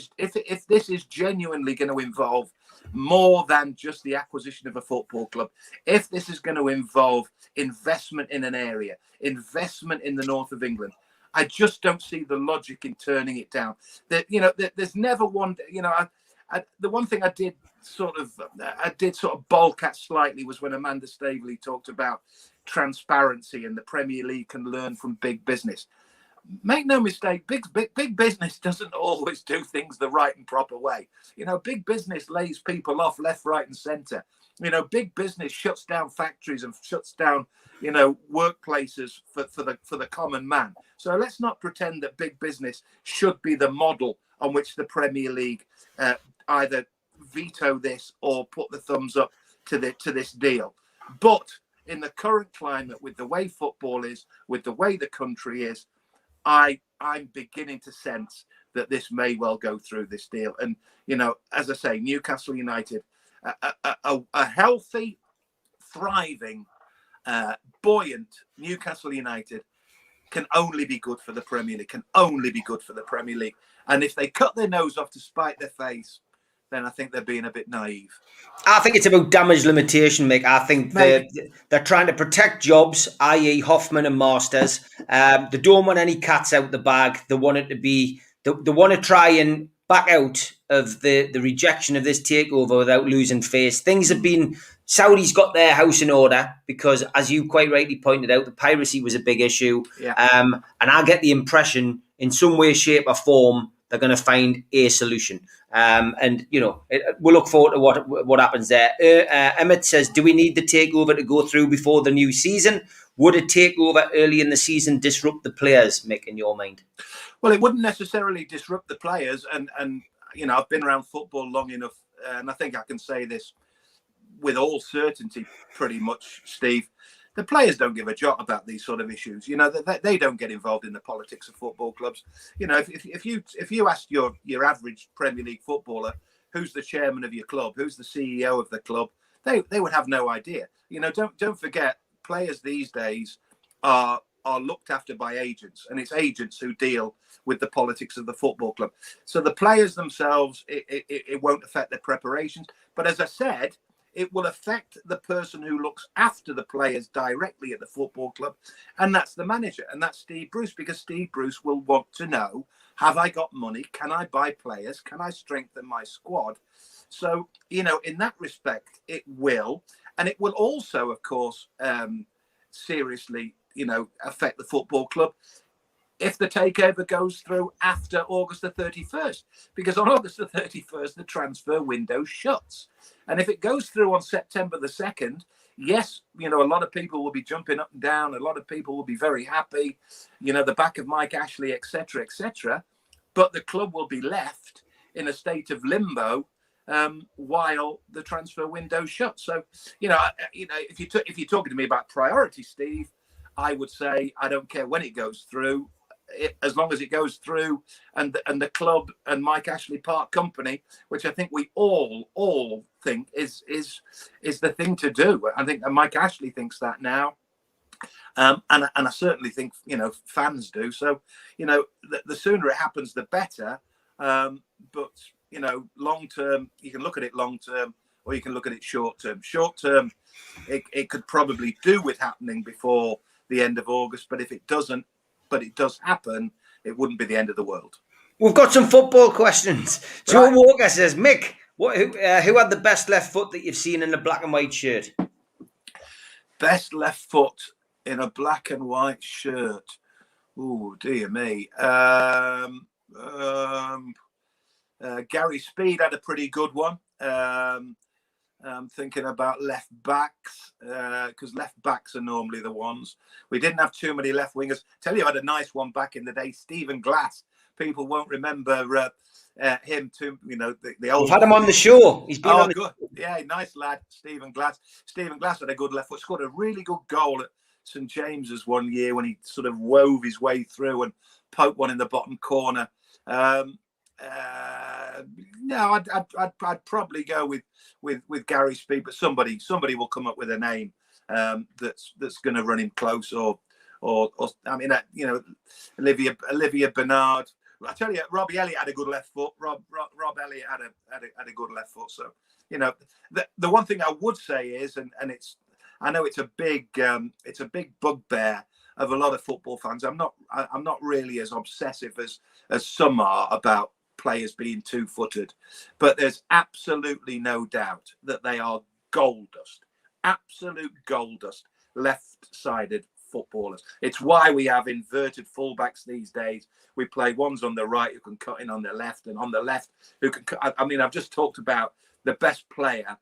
is genuinely going to involve more than just the acquisition of a football club. If this is going to involve investment in an area, investment in the north of England, I just don't see the logic in turning it down. There's never one. The one thing I did sort of balk at slightly was when Amanda Staveley talked about transparency and the Premier League can learn from big business. Make no mistake, big business doesn't always do things the right and proper way. Big business lays people off left, right, and centre. Big business shuts down factories and shuts down, workplaces for the common man. So let's not pretend that big business should be the model on which the Premier League either veto this or put the thumbs up to this deal. But in the current climate, with the way football is, with the way the country is, I'm beginning to sense that this may well go through, this deal. And, as I say, Newcastle United, a healthy, thriving, buoyant Newcastle United can only be good for the Premier League, And if they cut their nose off to spite their face, then I think they're being a bit naive. I think it's about damage limitation, Mick. I think they're trying to protect jobs, i.e. Hoffman and Masters. They don't want any cats out the bag. They want it to be, they want to try and back out of the rejection of this takeover without losing face. Things have been, Saudi's got their house in order because, as you quite rightly pointed out, the piracy was a big issue. Yeah. And I get the impression in some way, shape or form, they're going to find a solution. We'll look forward to what happens there. Emmett says, do we need the takeover to go through before the new season? Would a takeover early in the season disrupt the players, Mick, in your mind? Well, it wouldn't necessarily disrupt the players. And I've been around football long enough, and I think I can say this with all certainty pretty much, Steve. The players don't give a jot about these sort of issues. They don't get involved in the politics of football clubs. If you asked your average Premier League footballer, who's the chairman of your club, who's the CEO of the club, they would have no idea. Don't forget, players these days are looked after by agents, and it's agents who deal with the politics of the football club. So the players themselves, it won't affect their preparations. But as I said, it will affect the person who looks after the players directly at the football club. And that's the manager. And that's Steve Bruce, because Steve Bruce will want to know, have I got money? Can I buy players? Can I strengthen my squad? So, in that respect, it will. And it will also, of course, seriously, affect the football club if the takeover goes through after August the 31st, because on August the 31st, the transfer window shuts. And if it goes through on September the 2nd, yes, a lot of people will be jumping up and down. A lot of people will be very happy, the back of Mike Ashley, etc., etc. But the club will be left in a state of limbo while the transfer window shuts. So, if you're talking to me about priority, Steve, I would say I don't care when it goes through. As long as it goes through, and the club and Mike Ashley Park Company, which I think we all think is the thing to do. I think Mike Ashley thinks that now, and I certainly think fans do. So the sooner it happens, the better. But long term, you can look at it long term, or you can look at it short term. Short term, it could probably do with happening before the end of August, but if it doesn't, but it does happen. It wouldn't be the end of the world. We've got some football questions. Joe Walker says, Mick, who had the best left foot that you've seen in a black and white shirt? Best left foot in a black and white shirt. Oh, dear me. Gary Speed had a pretty good one. I'm thinking about left backs, because left backs are normally the ones. We didn't have too many left wingers. Tell you, I had a nice one back in the day, Stephen Glass. People won't remember him too. You know, the old. We've had him on the show. He's been on. Good. Yeah, nice lad, Stephen Glass. Stephen Glass had a good left foot. Scored a really good goal at St James's one year when he sort of wove his way through and poked one in the bottom corner. No, I'd probably go with Gary Speed, but somebody will come up with a name that's going to run him close, or I mean, Olivia Bernard. I tell you, Robbie Elliott had a good left foot. Rob Elliott had a good left foot. So, you know, the one thing I would say is, and I know it's a big bugbear of a lot of football fans. I'm not really as obsessive as some are about players being two-footed, but there's absolutely no doubt that they are gold dust, absolute gold dust, left-sided footballers. It's why we have inverted fullbacks these days. We play ones on the right who can cut in on the left, and on the left who can cut. I mean, I've just talked about the best player,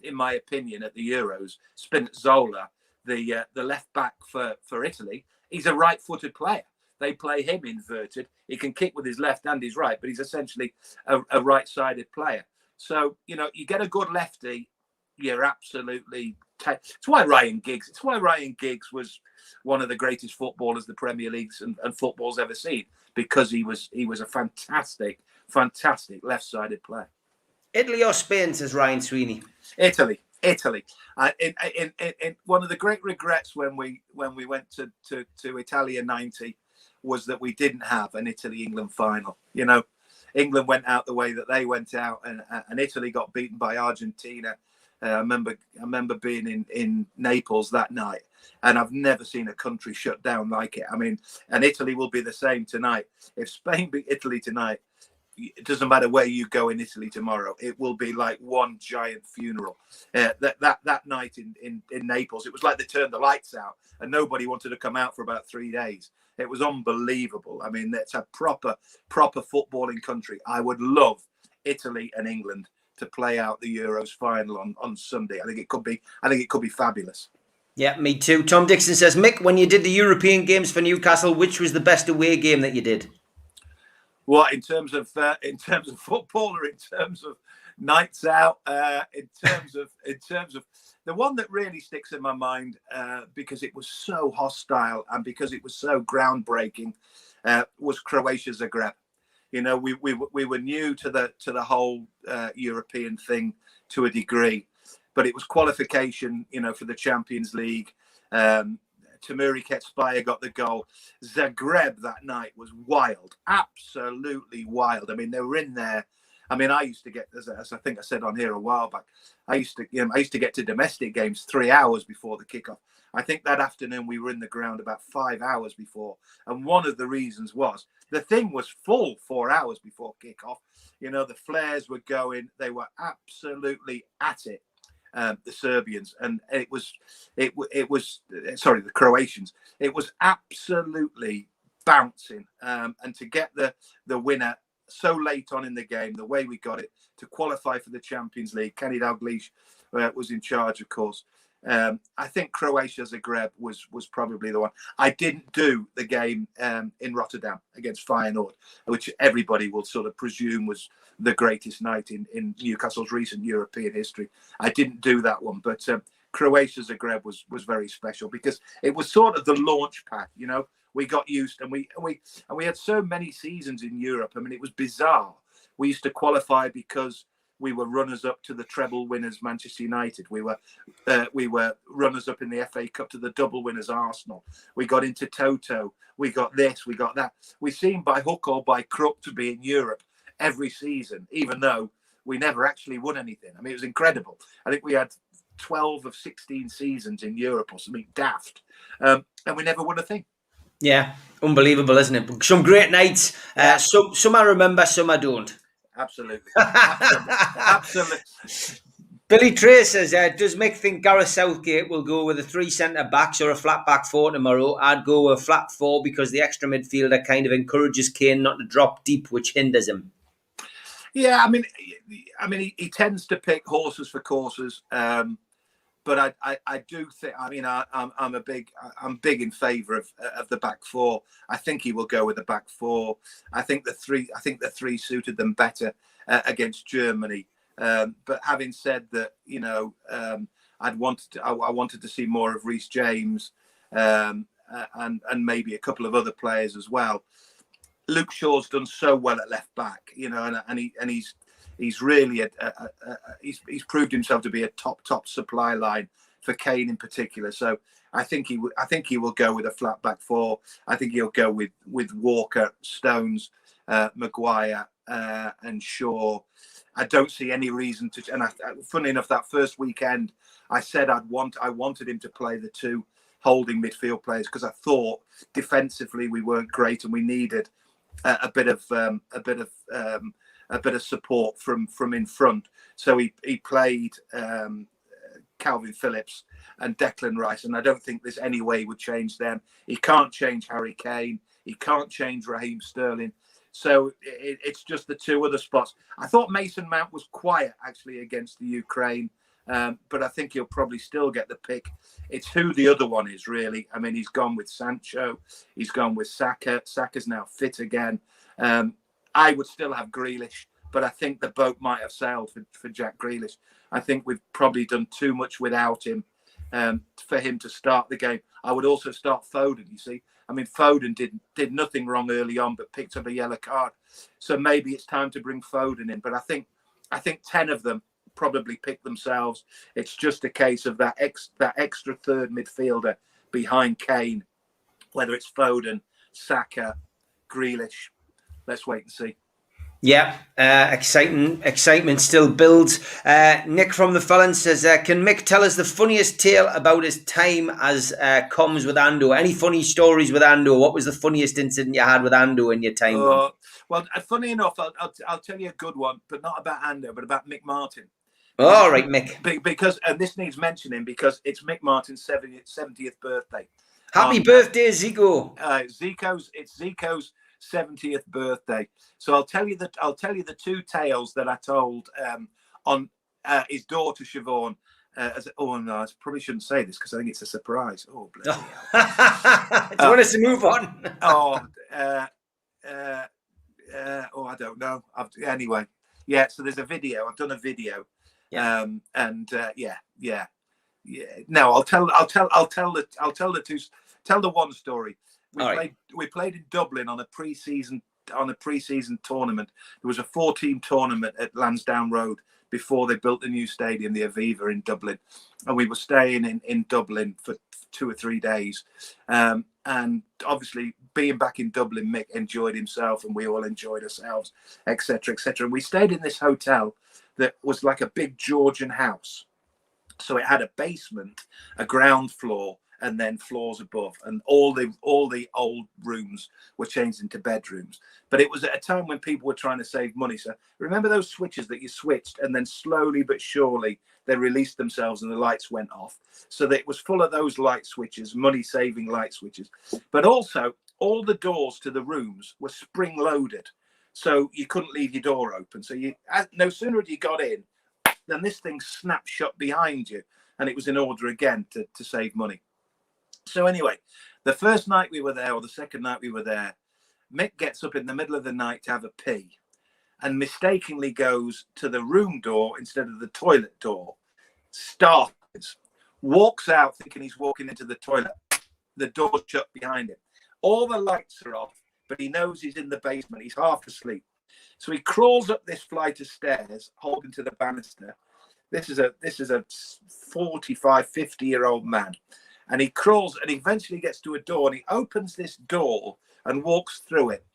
in my opinion, at the Euros, Spinazzola, the left back for Italy. He's a right-footed player. They play him inverted. He can kick with his left and his right, but he's essentially a right-sided player. So, you know, you get a good lefty, you're absolutely... It's why Ryan Giggs was one of the greatest footballers the Premier League's and football's ever seen, because he was a fantastic left-sided player. Italy or Spain, says Ryan Sweeney. Italy. In one of the great regrets when we went to Italia 90 was that we didn't have an Italy-England final. You know, England went out the way that they went out, and Italy got beaten by Argentina. I remember being in Naples that night, and I've never seen a country shut down like it. I mean, and Italy will be the same tonight. If Spain beat Italy tonight, it doesn't matter where you go in Italy tomorrow, it will be like one giant funeral. That night in Naples, it was like they turned the lights out and nobody wanted to come out for about 3 days. It was unbelievable. I mean, it's a proper footballing country. I would love Italy and England to play out the Euros final on Sunday. I think it could be fabulous. Yeah, me too. Tom Dixon says, Mick, when you did the European games for Newcastle, which was the best away game that you did? What, in terms of football, or in terms of nights out? In terms of the one that really sticks in my mind, because it was so hostile and because it was so groundbreaking, was Croatia Zagreb. You know, we were new to the whole European thing to a degree, but it was qualification, you know, for the Champions League. Tamuri Ketspire got the goal. Zagreb that night was wild, absolutely wild. I mean, they were in there. I mean, I used to get, as I think I said on here a while back, I used to get to domestic games 3 hours before the kickoff. I think that afternoon we were in the ground about 5 hours before, and one of the reasons was the thing was full 4 hours before kickoff. You know, the flares were going; they were absolutely at it. The Serbians, and it was the Croatians. It was absolutely bouncing, and to get the winner so late on in the game, the way we got it to qualify for the Champions League. Kenny Dalglish was in charge, of course. I think Croatia Zagreb was probably the one. I didn't do the game in Rotterdam against Feyenoord, which everybody will sort of presume was the greatest night in Newcastle's recent European history. I didn't do that one, but Croatia Zagreb was very special because it was sort of the launch pad. You know, we got used, and we had so many seasons in Europe. I mean, it was bizarre. We used to qualify because we were runners-up to the treble winners, Manchester United. We were runners-up in the FA Cup to the double winners, Arsenal. We got into Toto. We got this. We got that. We seemed by hook or by crook to be in Europe every season, even though we never actually won anything. I mean, it was incredible. I think we had 12 of 16 seasons in Europe or something daft, and we never won a thing. Yeah. Unbelievable, isn't it? Some great nights. Some I remember, some I don't. Absolutely. Absolutely. Billy Trey says, does Mick think Gareth Southgate will go with a 3 centre-backs or a flat-back 4 tomorrow? I'd go with a flat 4 because the extra midfielder kind of encourages Kane not to drop deep, which hinders him. Yeah, I mean, he tends to pick horses for courses, but I do think. I mean, I'm big in favour of the back 4. I think he will go with the back 4. I think the three suited them better against Germany. But having said that, I wanted to see more of Reece James, and maybe a couple of other players as well. Luke Shaw's done so well at left back, and he's really he's proved himself to be a top supply line for Kane in particular. So I think he will go with a flat back 4. I think he'll go with Walker, Stones, Maguire, and Shaw. I don't see any reason to. And funny enough, that first weekend, I said I wanted him to play the 2 holding midfield players because I thought defensively we weren't great and we needed a bit of support from in front. So he played Calvin Phillips and Declan Rice, and I don't think there's any way he would change them. He can't change Harry Kane. He can't change Raheem Sterling. So it's just the 2 other spots. I thought Mason Mount was quiet actually against the Ukraine, but I think he'll probably still get the pick. It's who the other one is really. I mean, he's gone with Sancho. He's gone with Saka. Saka's now fit again. I would still have Grealish, but I think the boat might have sailed for Jack Grealish. I think we've probably done too much without him for him to start the game. I would also start Foden, you see. I mean, Foden did nothing wrong early on, but picked up a yellow card. So maybe it's time to bring Foden in. But I think 10 of them probably pick themselves. It's just a case of that extra third midfielder behind Kane, whether it's Foden, Saka, Grealish. Let's wait and see. Yeah, excitement still builds. Nick from the Felon says, can Mick tell us the funniest tale about his time as comms with Ando? Any funny stories with Ando? What was the funniest incident you had with Ando in your time? Well, funny enough, I'll tell you a good one, but not about Ando, but about Mick Martin. All right, Mick. Because, and this needs mentioning because it's Mick Martin's 70th birthday. Happy birthday, Zico. It's Zico's 70th birthday. So I'll tell you the 2 tales that I told on his daughter Siobhan. Oh no, I probably shouldn't say this because I think it's a surprise. Oh, bloody hell. Do you want us to move on? I don't know. Anyway, yeah. So there's a video. I've done a video. Yeah. No, I'll tell the one story. We played in Dublin on a pre-season tournament. There was a 4-team tournament at Lansdowne Road before they built the new stadium, the Aviva in Dublin, and we were staying in Dublin for 2 or 3 days. And obviously, being back in Dublin, Mick enjoyed himself, and we all enjoyed ourselves, etc., etc. And we stayed in this hotel that was like a big Georgian house. So it had a basement, a ground floor, and then floors above, and all the old rooms were changed into bedrooms. But it was at a time when people were trying to save money. So remember those switches that you switched, and then slowly but surely they released themselves and the lights went off. So that it was full of those light switches, money-saving light switches. But also all the doors to the rooms were spring-loaded, so you couldn't leave your door open. So no sooner had you got in, then this thing snapped shut behind you, and it was in order again to save money. So anyway, the first night we were there, or the second night we were there, Mick gets up in the middle of the night to have a pee and mistakenly goes to the room door instead of the toilet door, starts, walks out thinking he's walking into the toilet. The door's shut behind him. All the lights are off, but he knows he's in the basement. He's half asleep. So he crawls up this flight of stairs, holding to the banister. This is a 45, 50-year-old man. And he crawls and eventually gets to a door, and he opens this door and walks through it.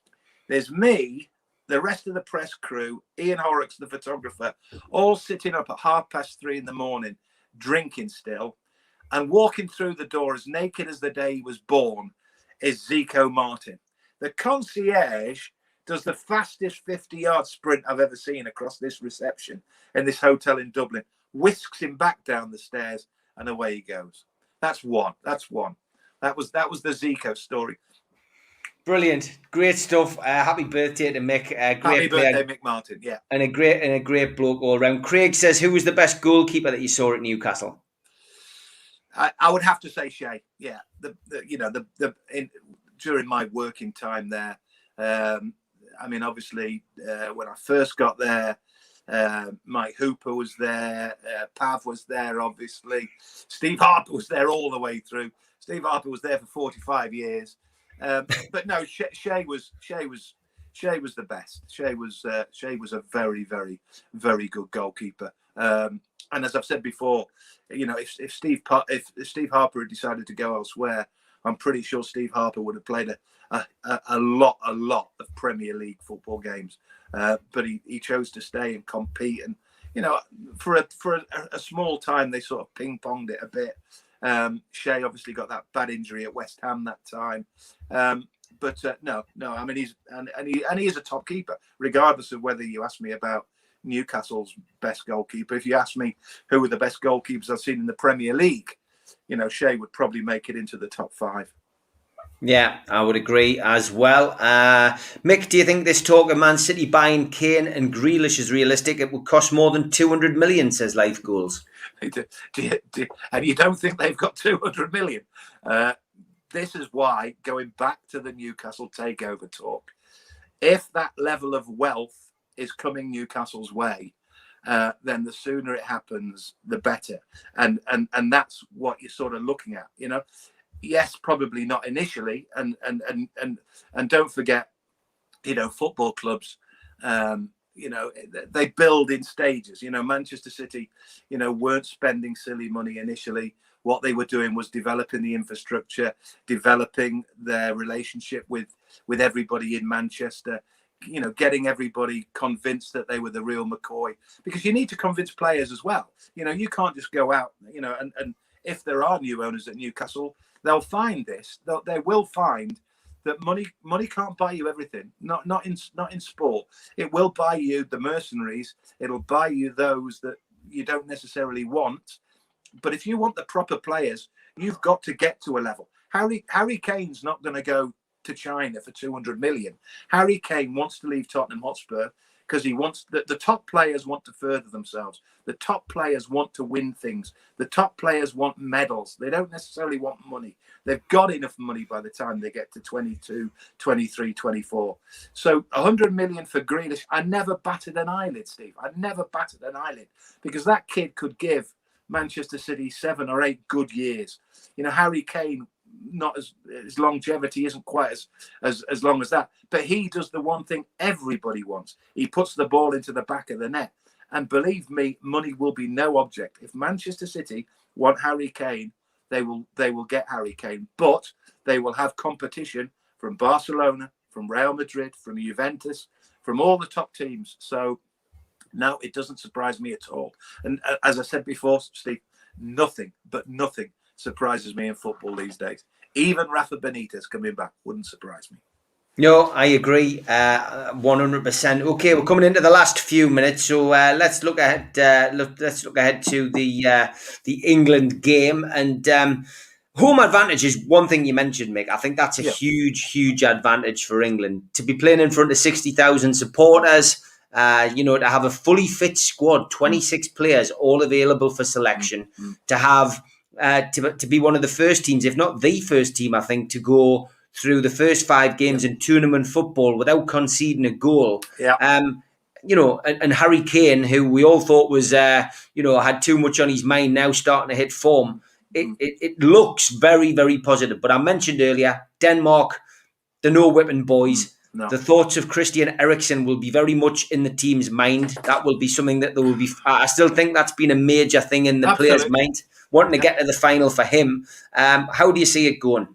There's me, the rest of the press crew, Ian Horrocks, the photographer, all sitting up at 3:30 in the morning, drinking still, and walking through the door as naked as the day he was born, is Zico Martin. The concierge does the fastest 50-yard sprint I've ever seen across this reception in this hotel in Dublin, whisks him back down the stairs, and away he goes. That's one. That was the Zico story. Brilliant, great stuff. Happy birthday to Mick. Happy birthday, Mick Martin. Yeah, and a great bloke all around. Craig says, who was the best goalkeeper that you saw at Newcastle? I would have to say Shea. Yeah, during my working time there. I mean, obviously, when I first got there, Mike Hooper was there, Pav was there, obviously. Steve Harper was there all the way through. Steve Harper was there for 45 years. But no, Shea was the best. Shea was a very, very, very good goalkeeper. And as I've said before, if Steve Harper had decided to go elsewhere, I'm pretty sure Steve Harper would have played a lot of Premier League football games. But he chose to stay and compete. And for a small time, they sort of ping-ponged it a bit. Shea obviously got that bad injury at West Ham that time. But no, I mean, he is a top keeper, regardless of whether you ask me about Newcastle's best goalkeeper. If you ask me who were the best goalkeepers I've seen in the Premier League, Shea would probably make it into the top 5. Yeah, I would agree as well. Mick, do you think this talk of Man City buying Kane and Grealish is realistic? It would cost more than 200 million, says Life Goals. And you don't think they've got 200 million? This is why, going back to the Newcastle takeover talk, if that level of wealth is coming Newcastle's way, then the sooner it happens, the better. And that's what you're sort of looking at, Yes, probably not initially, and don't forget, football clubs, they build in stages. Manchester City, weren't spending silly money initially. What they were doing was developing the infrastructure, developing their relationship with everybody in Manchester. Getting everybody convinced that they were the real McCoy, because you need to convince players as well. You can't just go out, and if there are new owners at Newcastle, they'll find this. They will find that money can't buy you everything. Not in sport. It will buy you the mercenaries. It'll buy you those that you don't necessarily want. But if you want the proper players, you've got to get to a level. Harry Kane's not going to go to China for 200 million. Harry Kane wants to leave Tottenham Hotspur because he wants the top players want to further themselves. The top players want to win things. The top players want medals. They don't necessarily want money. They've got enough money by the time they get to 22, 23, 24. So 100 million for Grealish. I never batted an eyelid, Steve. I never batted an eyelid, because that kid could give Manchester City 7 or 8 good years. Harry Kane, not his longevity isn't quite as long as that, but he does the one thing everybody wants. He puts the ball into the back of the net, and believe me, money will be no object. If Manchester City want Harry Kane, they will get Harry Kane, but they will have competition from Barcelona, from Real Madrid, from Juventus, from all the top teams. So no, it doesn't surprise me at all. And as I said before, Steve, nothing surprises me in football these days. Even Rafa Benitez coming back wouldn't surprise me. No, I agree, 100%. Okay, we're coming into the last few minutes, so let's look ahead. Let's look ahead to the England game, and home advantage is one thing you mentioned, Mick. I think that's a huge advantage for England to be playing in front of 60,000 supporters. To have a fully fit squad, 26 players, all available for selection, to have to be one of the first teams, if not the first team, I think, to go through the first 5 games in tournament football without conceding a goal. And Harry Kane, who we all thought was, had too much on his mind, now starting to hit form. It looks very, very positive. But I mentioned earlier, Denmark, the no-whipping boys. No. The thoughts of Christian Eriksen will be very much in the team's mind. That will be something that there will be. I still think that's been a major thing in the players' mind, wanting to get to the final for him. How do you see it going?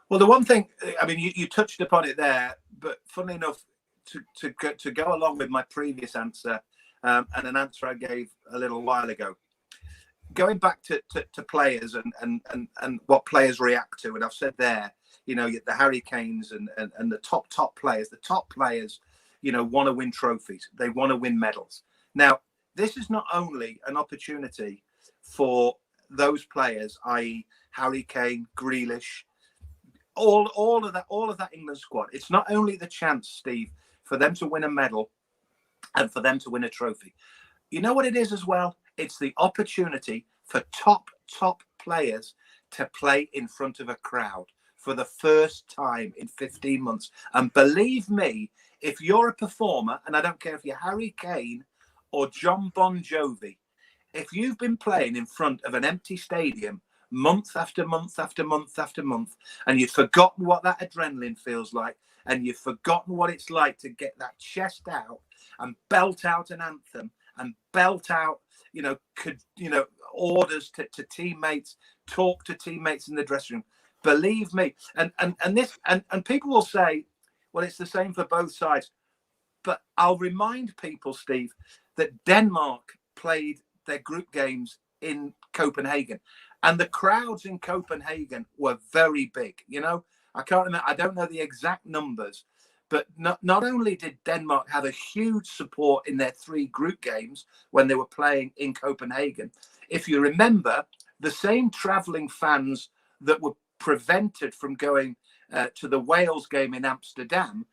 Well, the one thing, I mean, you touched upon it there, but funnily enough, to go along with my previous answer and an answer I gave a little while ago, going back to players and what players react to, and I've said there, you know, the Harry Kanes and the top players, you know, want to win trophies. They want to win medals. Now, this is not only an opportunity for those players, i.e. Harry Kane, Grealish, all of that England squad. It's not only the chance, Steve, for them to win a medal and for them to win a trophy. You know what it is as well? It's the opportunity for top players to play in front of a crowd for the first time in 15 months. And believe me, if you're a performer, and I don't care if you're Harry Kane or John Bon Jovi, if you've been playing in front of an empty stadium month after month after month after month, and you've forgotten what that adrenaline feels like, and you've forgotten what it's like to get that chest out and belt out an anthem and belt out, orders to teammates, talk to teammates in the dressing room. Believe me, and people will say, well, it's the same for both sides. But I'll remind people, Steve, that Denmark played their group games in Copenhagen, and the crowds in Copenhagen were very big. You know, I can't remember, I don't know the exact numbers, but not only did Denmark have a huge support in their 3 group games when they were playing in Copenhagen, if you remember, the same travelling fans that were prevented from going to the Wales game in Amsterdam,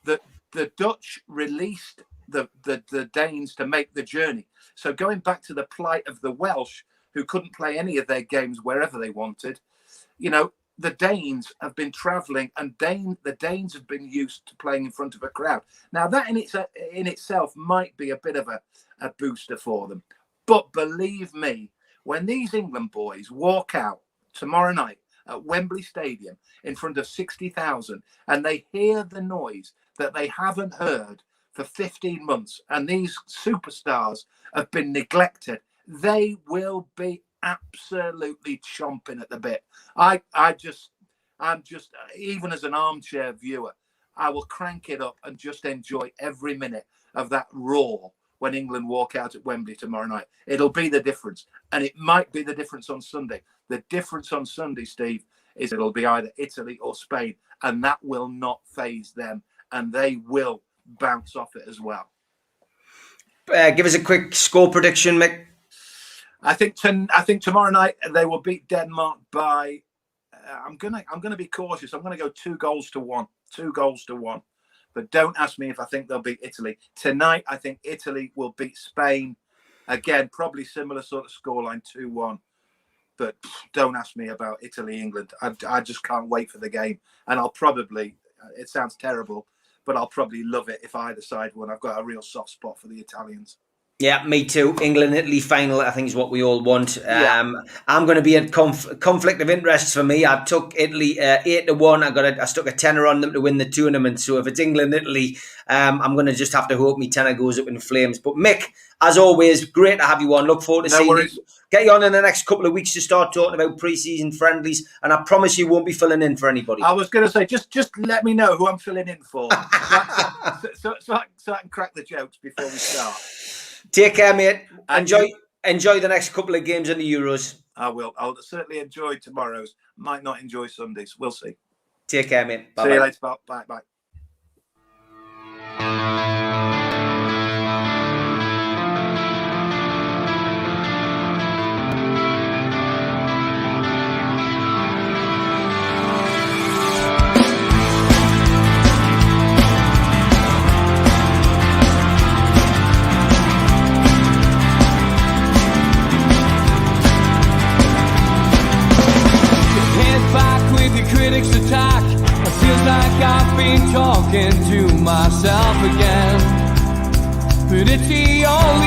that the Dutch released the Danes to make the journey. So going back to the plight of the Welsh, who couldn't play any of their games wherever they wanted, you know, the Danes have been travelling, and the Danes have been used to playing in front of a crowd. Now, that in itself might be a bit of a booster for them. But believe me, when these England boys walk out tomorrow night at Wembley Stadium in front of 60,000 and they hear the noise that they haven't heard for 15 months, and these superstars have been neglected, they will be absolutely chomping at the bit. I'm just even as an armchair viewer, I will crank it up and just enjoy every minute of that roar when England walk out at Wembley tomorrow night. It'll be the difference, and it might be the difference on Sunday. The difference on Sunday, Steve, is it'll be either Italy or Spain, and that will not faze them, and they will bounce off it as well. Give us a quick score prediction, Mick. I think tomorrow night they will beat Denmark by. I'm gonna be cautious. I'm gonna go 2-1. 2-1. But don't ask me if I think they'll beat Italy tonight. I think Italy will beat Spain again, probably similar sort of scoreline, 2-1. But don't ask me about Italy, England. I just can't wait for the game, and I'll probably. It sounds terrible, but I'll probably love it if either side won. I've got a real soft spot for the Italians. Yeah, me too. England-Italy final, I think, is what we all want. I'm going to be a conflict of interest for me. I took Italy 8-1. I stuck a tenner on them to win the tournament. So if it's England-Italy, I'm going to just have to hope my tenner goes up in flames. But Mick, as always, great to have you on. Look forward to seeing you. Get you on in the next couple of weeks to start talking about pre-season friendlies, and I promise you won't be filling in for anybody. I was going to say, just let me know who I'm filling in for, so I can crack the jokes before we start. Take care, mate. Enjoy the next couple of games in the Euros. I will. I'll certainly enjoy tomorrow's. Might not enjoy Sundays. We'll see. Take care, mate. Bye. See you later. Bye. Bye. Critics attack. It feels like I've been talking to myself again, but it's the only